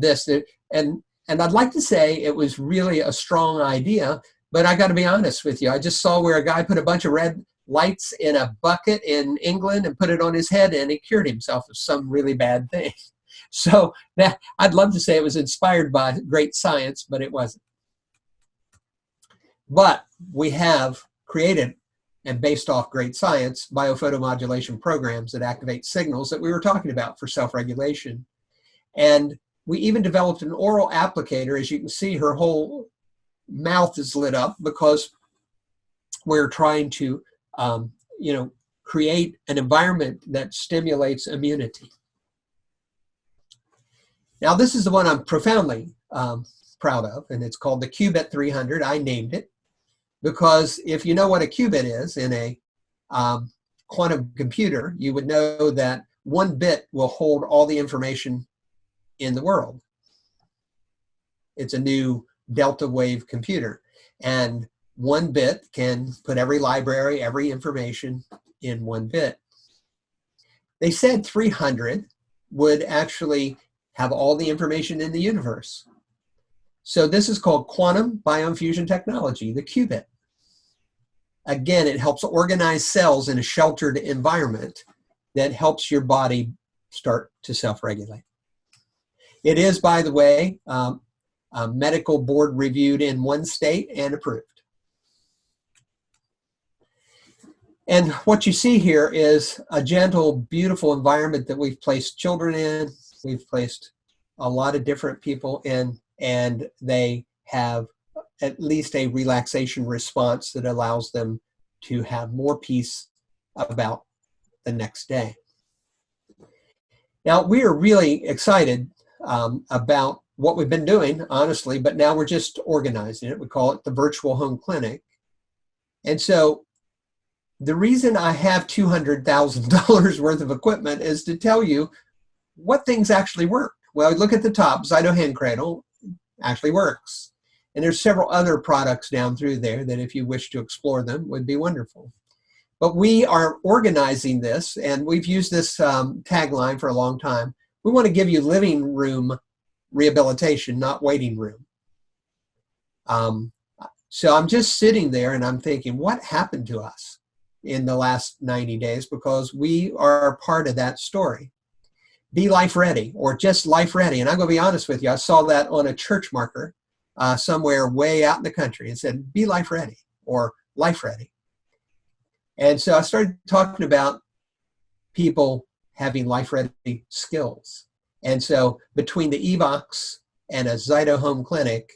this. And I'd like to say it was really a strong idea, but I got to be honest with you. I just saw where a guy put a bunch of red lights in a bucket in England and put it on his head, and he cured himself of some really bad thing. So that, I'd love to say it was inspired by great science, but it wasn't. But we have created, and based off great science, biophotomodulation programs that activate signals that we were talking about for self-regulation. And we even developed an oral applicator. As you can see, her whole mouth is lit up because we're trying to, create an environment that stimulates immunity. Now, this is the one I'm profoundly proud of, and it's called the Qubit 300. I named it because if you know what a qubit is in a quantum computer, you would know that one bit will hold all the information in the world. It's a new delta wave computer, and one bit can put every library, every information in one bit. They said 300 would actually have all the information in the universe. So this is called quantum bio-infusion technology, the Qubit. Again, it helps organize cells in a sheltered environment that helps your body start to self-regulate. It is, by the way, medical board reviewed in one state and approved. And what you see here is a gentle, beautiful environment that we've placed children in. We've placed a lot of different people in, and they have at least a relaxation response that allows them to have more peace about the next day. Now, we are really excited about what we've been doing, honestly, but now we're just organizing it. We call it the Virtual Home Clinic. And so the reason I have $200,000 worth of equipment is to tell you what things actually work. Well, look at the top, ZYTO Hand Cradle actually works. And there's several other products down through there that if you wish to explore them would be wonderful. But we are organizing this, and we've used this tagline for a long time. We want to give you living room rehabilitation, not waiting room. So I'm just sitting there and I'm thinking, what happened to us in the last 90 days? Because we are part of that story. Be life ready, or just life ready. And I'm going to be honest with you, I saw that on a church marker somewhere way out in the country. It said, be life ready, or life ready. And so I started talking about people having life ready skills. And so between the eVox and a ZYTO home clinic,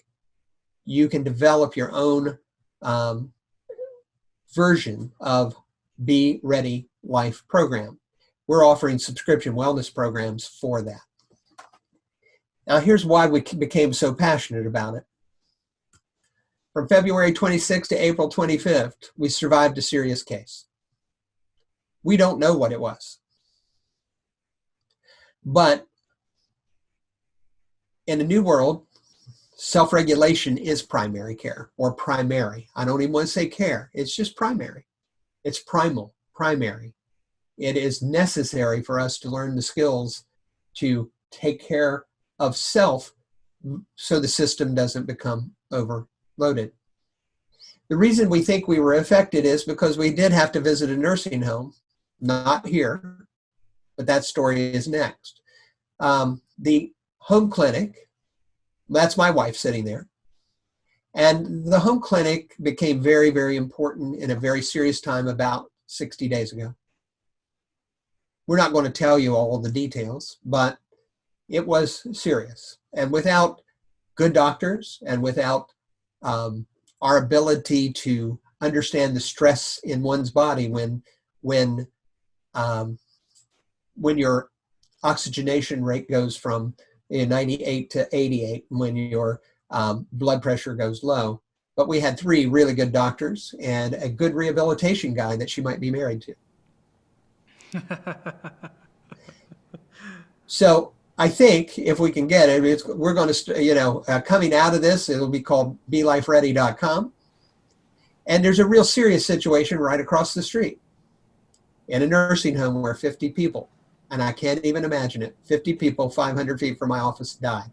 you can develop your own version of Be Ready Life program. We're offering subscription wellness programs for that. Now here's why we became so passionate about it. From February 26th to April 25th, we survived a serious case. We don't know what it was. But in a new world, self-regulation is primary care, or primary. I don't even want to say care. It's just primary. It's primal, primary. It is necessary for us to learn the skills to take care of self so the system doesn't become overloaded. The reason we think we were affected is because we did have to visit a nursing home, not here, but that story is next. The home clinic, that's my wife sitting there. And the home clinic became very, very important in a very serious time about 60 days ago. We're not going to tell you all the details, but it was serious. And without good doctors and without our ability to understand the stress in one's body when your oxygenation rate goes from 98 to 88, when your blood pressure goes low. But we had 3 really good doctors and a good rehabilitation guy that she might be married to. So I think if we can get it, we're going to, coming out of this, it'll be called BeLifeReady.com. And there's a real serious situation right across the street in a nursing home where 50 people, and I can't even imagine it, 50 people 500 feet from my office died.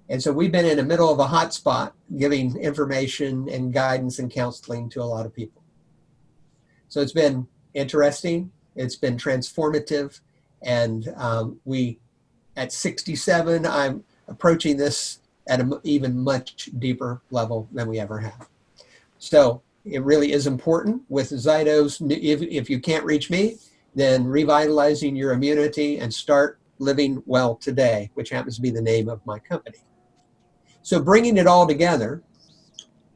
And so we've been in the middle of a hot spot giving information and guidance and counseling to a lot of people. So it's been interesting, it's been transformative, and at 67, I'm approaching this at an even much deeper level than we ever have. So it really is important with ZYTO's, if you can't reach me, then revitalizing your immunity and start living well today, which happens to be the name of my company. So bringing it all together,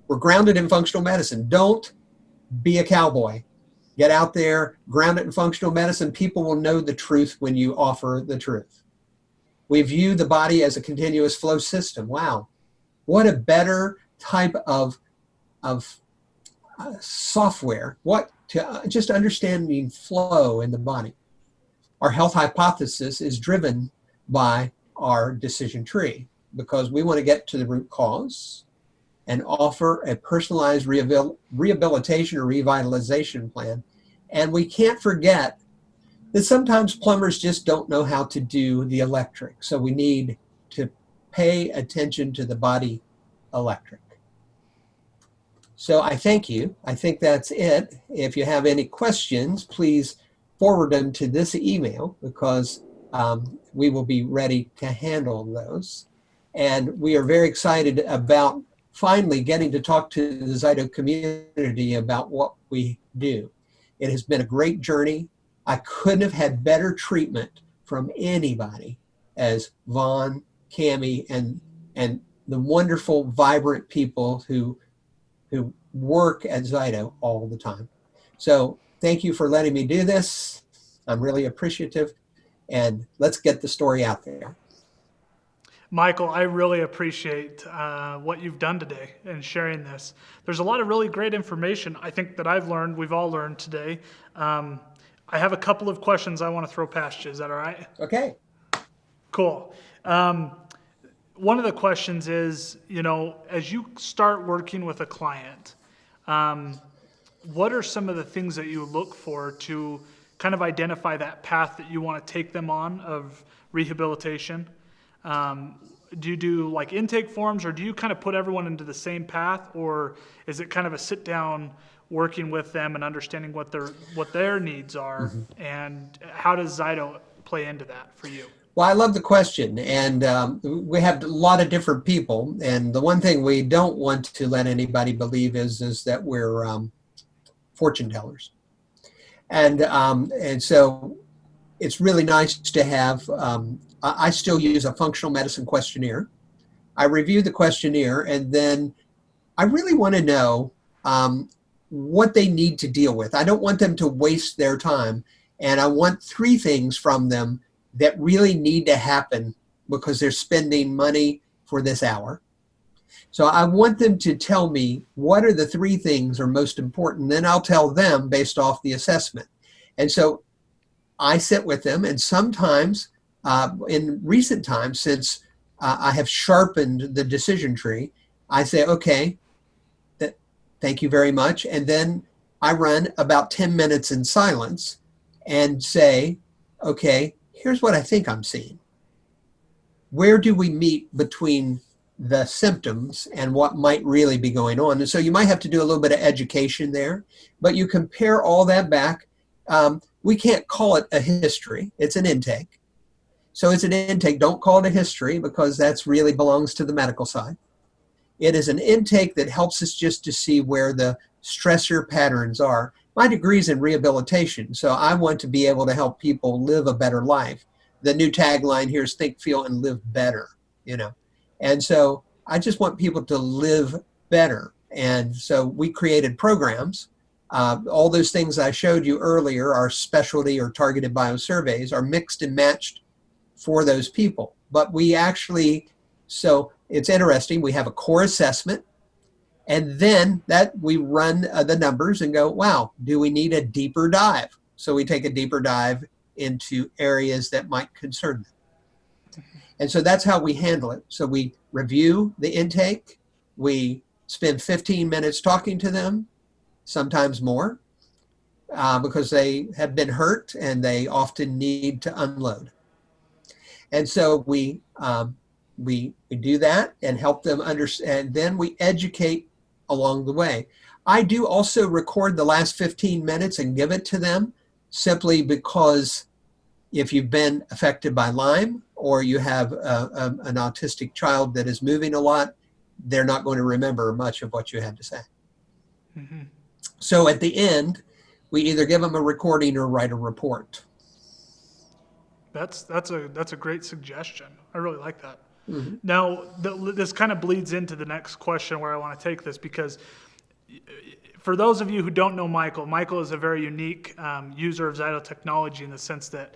we're grounded in functional medicine. Don't be a cowboy. Get out there, ground it in functional medicine. People will know the truth when you offer the truth. We view the body as a continuous flow system. Wow, what a better type of software. Just understanding flow in the body. Our health hypothesis is driven by our decision tree because we want to get to the root cause and offer a personalized rehabilitation or revitalization plan. And we can't forget that sometimes plumbers just don't know how to do the electric. So we need to pay attention to the body electric. So I thank you. I think that's it. If you have any questions, please forward them to this email because we will be ready to handle those. And we are very excited about finally getting to talk to the ZYTO community about what we do. It has been a great journey. I couldn't have had better treatment from anybody as Vaughn, Cammie, and the wonderful, vibrant people who work at ZYTO all the time. So thank you for letting me do this. I'm really appreciative. And let's get the story out there. Michael, I really appreciate what you've done today and sharing this. There's a lot of really great information I think that I've learned, we've all learned today. I have a couple of questions I want to throw past you. Is that all right? Okay. Cool. One of the questions is, as you start working with a client, what are some of the things that you look for to kind of identify that path that you want to take them on of rehabilitation? Do you do like intake forms, or do you kind of put everyone into the same path, or is it kind of a sit down working with them and understanding what their needs are? Mm-hmm. And how does ZYTO play into that for you? Well, I love the question, and we have a lot of different people, and the one thing we don't want to let anybody believe is that we're fortune tellers, and so it's really nice to have. I still use a functional medicine questionnaire. I review the questionnaire, and then I really want to know what they need to deal with. I don't want them to waste their time, and I want 3 things from them that really need to happen because they're spending money for this hour. So I want them to tell me what are the 3 things are most important. Then I'll tell them based off the assessment. And so I sit with them, and sometimes in recent times, since I have sharpened the decision tree, I say, okay, thank you very much. And then I run about 10 minutes in silence and say, okay, here's what I think I'm seeing. Where do we meet between the symptoms and what might really be going on? And so you might have to do a little bit of education there, but you compare all that back. We can't call it a history. It's an intake. So it's an intake. Don't call it a history because that's really belongs to the medical side. It is an intake that helps us just to see where the stressor patterns are. My degree is in rehabilitation, so I want to be able to help people live a better life. The new tagline here is think, feel, and live better, And so I just want people to live better. And so we created programs. All those things I showed you earlier, our specialty or targeted biosurveys, are mixed and matched for those people. But we actually, so it's interesting, we have a core assessment. And then that we run the numbers and go, wow, do we need a deeper dive? So we take a deeper dive into areas that might concern them. And so that's how we handle it. So we review the intake. We spend 15 minutes talking to them, sometimes more, because they have been hurt and they often need to unload. And so we do that and help them understand. Then we educate along the way. I do also record the last 15 minutes and give it to them simply because if you've been affected by Lyme or you have an autistic child that is moving a lot, they're not going to remember much of what you had to say. Mm-hmm. So at the end, we either give them a recording or write a report. That's a great suggestion. I really like that. Mm-hmm. Now, this kind of bleeds into the next question where I want to take this, because for those of you who don't know Michael is a very unique user of ZYTO technology in the sense that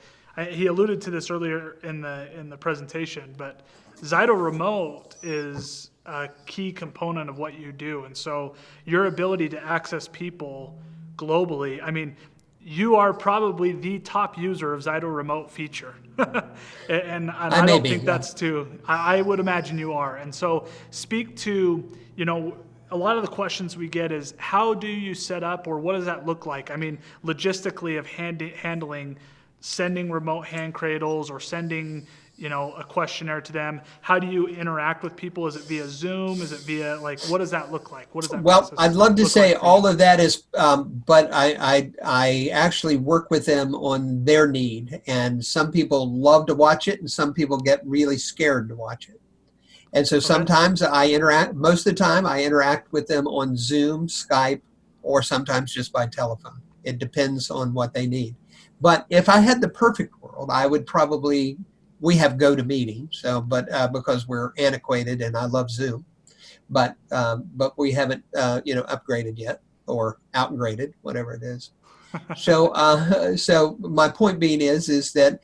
he alluded to this earlier in the presentation, but ZYTO Remote is a key component of what you do. And so your ability to access people globally, I mean, you are probably the top user of ZYTO Remote feature. and I don't think that's too, I would imagine you are. And so speak to, a lot of the questions we get is, how do you set up, or what does that look like? I mean, logistically of handling, sending remote hand cradles or sending, a questionnaire to them. How do you interact with people? Is it via Zoom? Is it via, what does that look like? What does that Well, I'd love to say like all of that is, but I actually work with them on their need. And some people love to watch it and some people get really scared to watch it. And so sometimes most of the time I interact with them on Zoom, Skype, or sometimes just by telephone. It depends on what they need. But if I had the perfect world, I would we have GoToMeeting, because we're antiquated and I love Zoom, but we haven't upgraded yet or outgraded, whatever it is. So my point being is that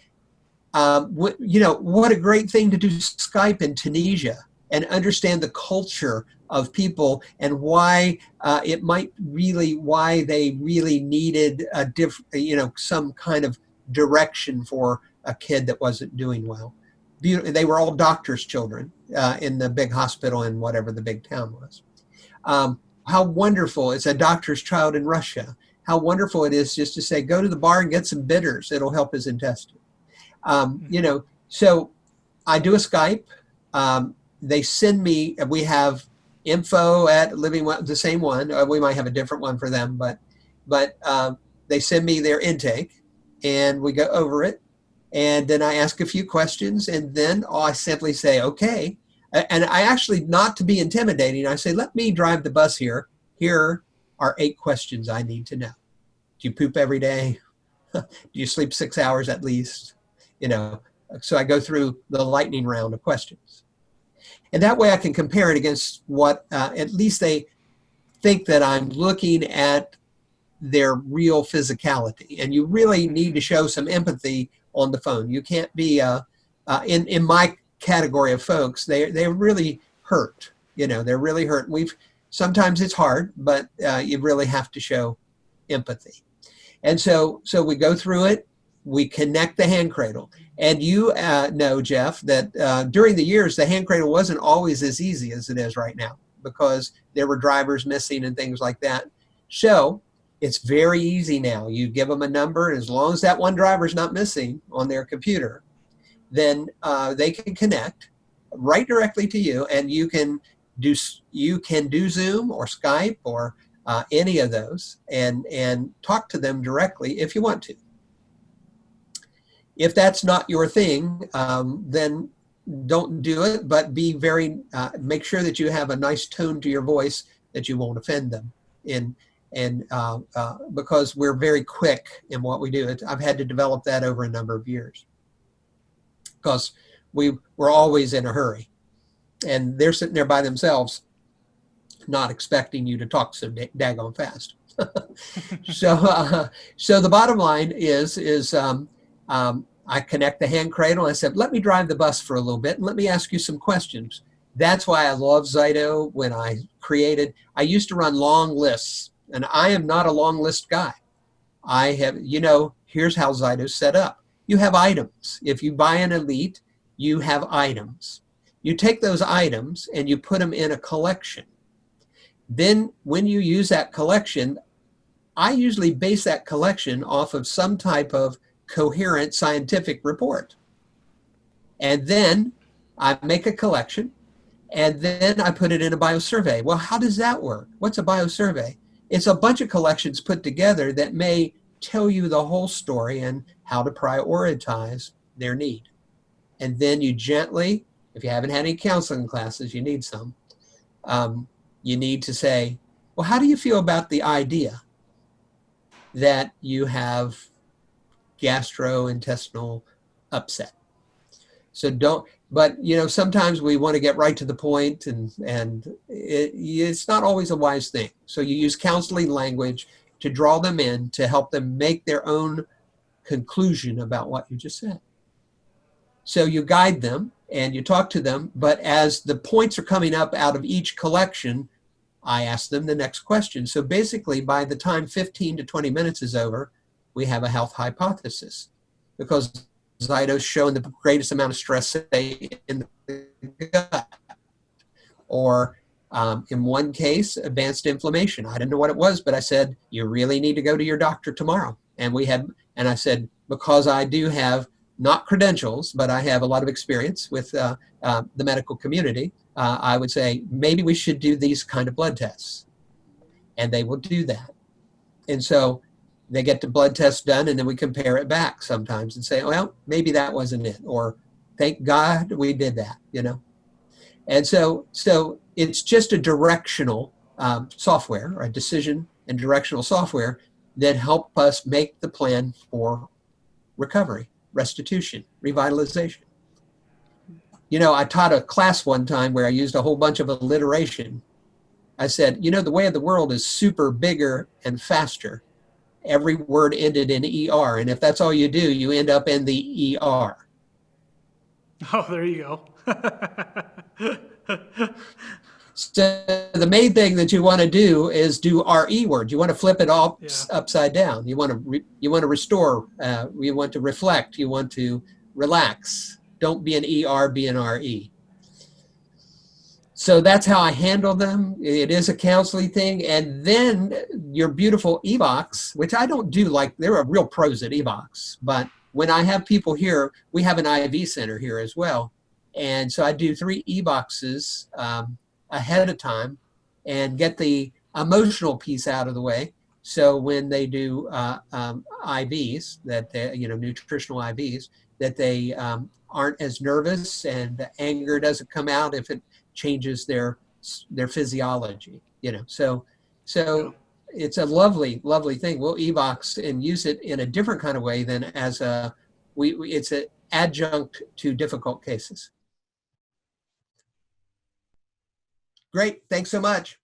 what a great thing to do Skype in Tunisia and understand the culture of people and why why they really needed a different, some kind of direction for a kid that wasn't doing well. they were all doctors' children in the big hospital in whatever the big town was. How wonderful, it's a doctor's child in Russia. How wonderful it is just to say, go to the bar and get some bitters. It'll help his intestine. You know, so I do a Skype. They send me, we have info at Living Well, the same one. We might have a different one for them, but they send me their intake and we go over it. And then I ask a few questions and then I simply say, okay. And I actually, not to be intimidating, I say, let me drive the bus here. Here are 8 questions I need to know. Do you poop every day? Do you sleep 6 hours at least? You know, so I go through the lightning round of questions. And that way I can compare it against what at least they think that I'm looking at their real physicality. And you really need to show some empathy on the phone. You can't be, in my category of folks, they're really hurt. You know, they're really hurt. Sometimes it's hard, but you really have to show empathy. And so we go through it, we connect the hand cradle. And you know, Jeff, that during the years, the hand cradle wasn't always as easy as it is right now because there were drivers missing and things like that. So it's very easy now. You give them a number, and as long as that one driver is not missing on their computer, then they can connect right directly to you, and you can do Zoom or Skype or any of those and talk to them directly if you want to. If that's not your thing, then don't do it, but be very, make sure that you have a nice tone to your voice that you won't offend them because we're very quick in what we do. I've had to develop that over a number of years because we're always in a hurry and they're sitting there by themselves not expecting you to talk so daggone fast. So the bottom line is I connect the hand cradle. I said, let me drive the bus for a little bit and let me ask you some questions. That's why I love ZYTO. When I used to run long lists, and I am not a long list guy. I have, here's how ZYTO's set up. You have items. If you buy an Elite, you have items. You take those items and you put them in a collection. Then when you use that collection, I usually base that collection off of some type of coherent scientific report. And then I make a collection and then I put it in a biosurvey. Well, how does that work? What's a biosurvey? It's a bunch of collections put together that may tell you the whole story and how to prioritize their need. And then you gently, if you haven't had any counseling classes, you need some, you need to say, well, how do you feel about the idea that you have gastrointestinal upset? So sometimes we want to get right to the point and it's not always a wise thing. So you use counseling language to draw them in to help them make their own conclusion about what you just said. So you guide them and you talk to them, but as the points are coming up out of each collection, I ask them the next question. So basically by the time 15 to 20 minutes is over, we have a health hypothesis because ZYTO's showing the greatest amount of stress, say, in the gut. Or in one case, advanced inflammation. I didn't know what it was, but I said, you really need to go to your doctor tomorrow. And I said, because I do have not credentials, but I have a lot of experience with the medical community, I would say, maybe we should do these kind of blood tests. And they will do that. And so they get the blood test done and then we compare it back sometimes and say, well, maybe that wasn't it. Or thank God we did that, And so it's just a directional software, or a decision and directional software that help us make the plan for recovery, restitution, revitalization. I taught a class one time where I used a whole bunch of alliteration. I said, the way of the world is super, bigger, and faster. Every word ended in ER. And if that's all you do, you end up in the ER. Oh, there you go. So the main thing that you want to do is do RE words. You want to flip it all upside down. You want to restore. You want to reflect. You want to relax. Don't be an ER, be an RE. So that's how I handle them. It is a counseling thing. And then your beautiful evox, which I don't do, like there are real pros at evox, but when I have people here, we have an IV center here as well. And so I do 3 evoxes ahead of time and get the emotional piece out of the way. So when they do IVs, that they, nutritional IVs, that they aren't as nervous and the anger doesn't come out if it changes their physiology, So it's a lovely, lovely thing. We'll evox and use it in a different kind of way than as it's an adjunct to difficult cases. Great, thanks so much.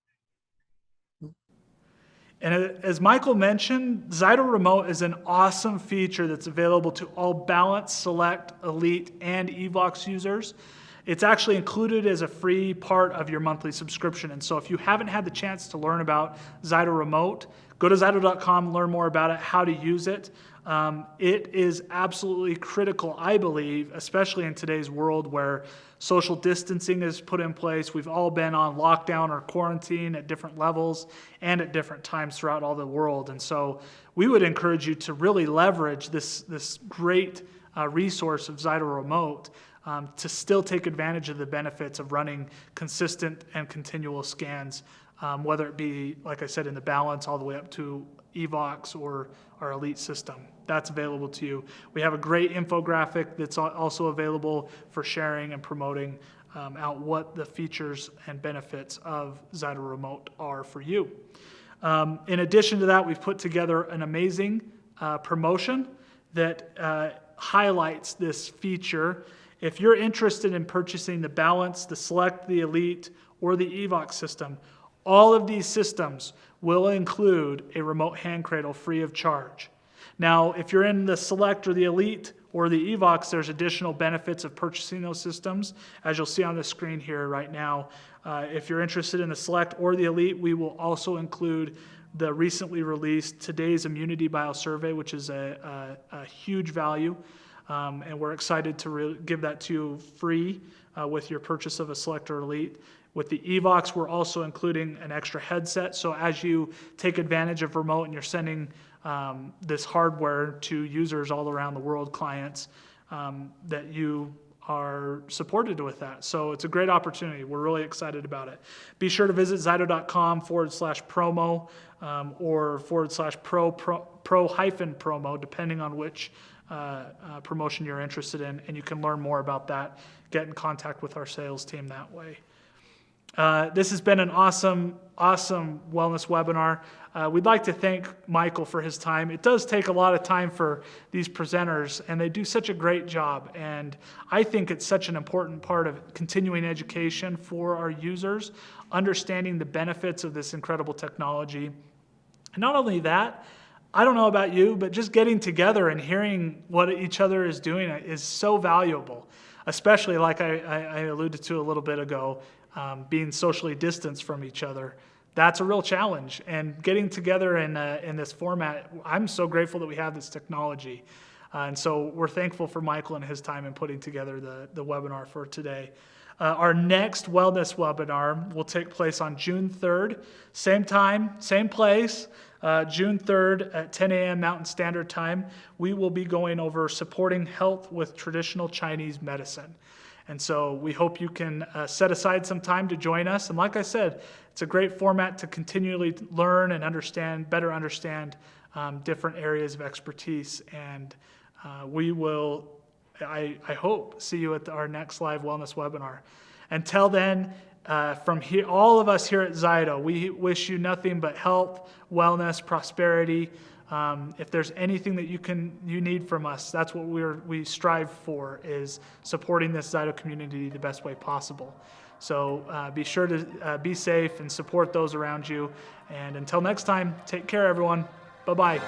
And as Michael mentioned, ZYTO Remote is an awesome feature that's available to all Balance, Select, Elite, and evox users. It's actually included as a free part of your monthly subscription. And so if you haven't had the chance to learn about ZYTO Remote, go to ZYTO.com, learn more about it, how to use it. It is absolutely critical, I believe, especially in today's world where social distancing is put in place. We've all been on lockdown or quarantine at different levels and at different times throughout all the world. And so we would encourage you to really leverage this great resource of ZYTO Remote to still take advantage of the benefits of running consistent and continual scans, whether it be, like I said, in the Balance all the way up to evox or our Elite system. That's available to you. We have a great infographic that's also available for sharing and promoting out what the features and benefits of ZYTO Remote are for you. In addition to that, we've put together an amazing promotion that highlights this feature. If you're interested in purchasing the Balance, the Select, the Elite, or the evox system, all of these systems will include a remote hand cradle free of charge. Now, if you're in the Select or the Elite or the evox, there's additional benefits of purchasing those systems, as you'll see on the screen here right now. If you're interested in the Select or the Elite, we will also include the recently released Today's Immunity Biosurvey, which is a huge value. And we're excited to give that to you free with your purchase of a Select or Elite. With the evox, we're also including an extra headset. So as you take advantage of remote and you're sending this hardware to users all around the world, clients, that you are supported with that. So it's a great opportunity. We're really excited about it. Be sure to visit ZYTO.com/promo or /pro-promo, depending on which promotion you're interested in, and you can learn more about that. Get in contact with our sales team that way. This has been an awesome wellness webinar. We'd like to thank Michael for his time. It does take a lot of time for these presenters, and they do such a great job. And I think it's such an important part of continuing education for our users, understanding the benefits of this incredible technology. And not only that, I don't know about you, but just getting together and hearing what each other is doing is so valuable, especially like I alluded to a little bit ago, being socially distanced from each other. That's a real challenge. And getting together in this format, I'm so grateful that we have this technology. And so we're thankful for Michael and his time in putting together the webinar for today. Our next wellness webinar will take place on June 3rd, same time, same place. June 3rd at 10 a.m. Mountain Standard Time, we will be going over supporting health with traditional Chinese medicine. And so we hope you can set aside some time to join us. And like I said, it's a great format to continually learn and better understand different areas of expertise. And we will, I hope, see you at our next live wellness webinar. Until then, from here, all of us here at ZYTO, we wish you nothing but health, wellness, prosperity. If there's anything that you need from us, that's what we strive for, is supporting this ZYTO community the best way possible. So be sure to be safe and support those around you. And until next time, take care, everyone. Bye-bye.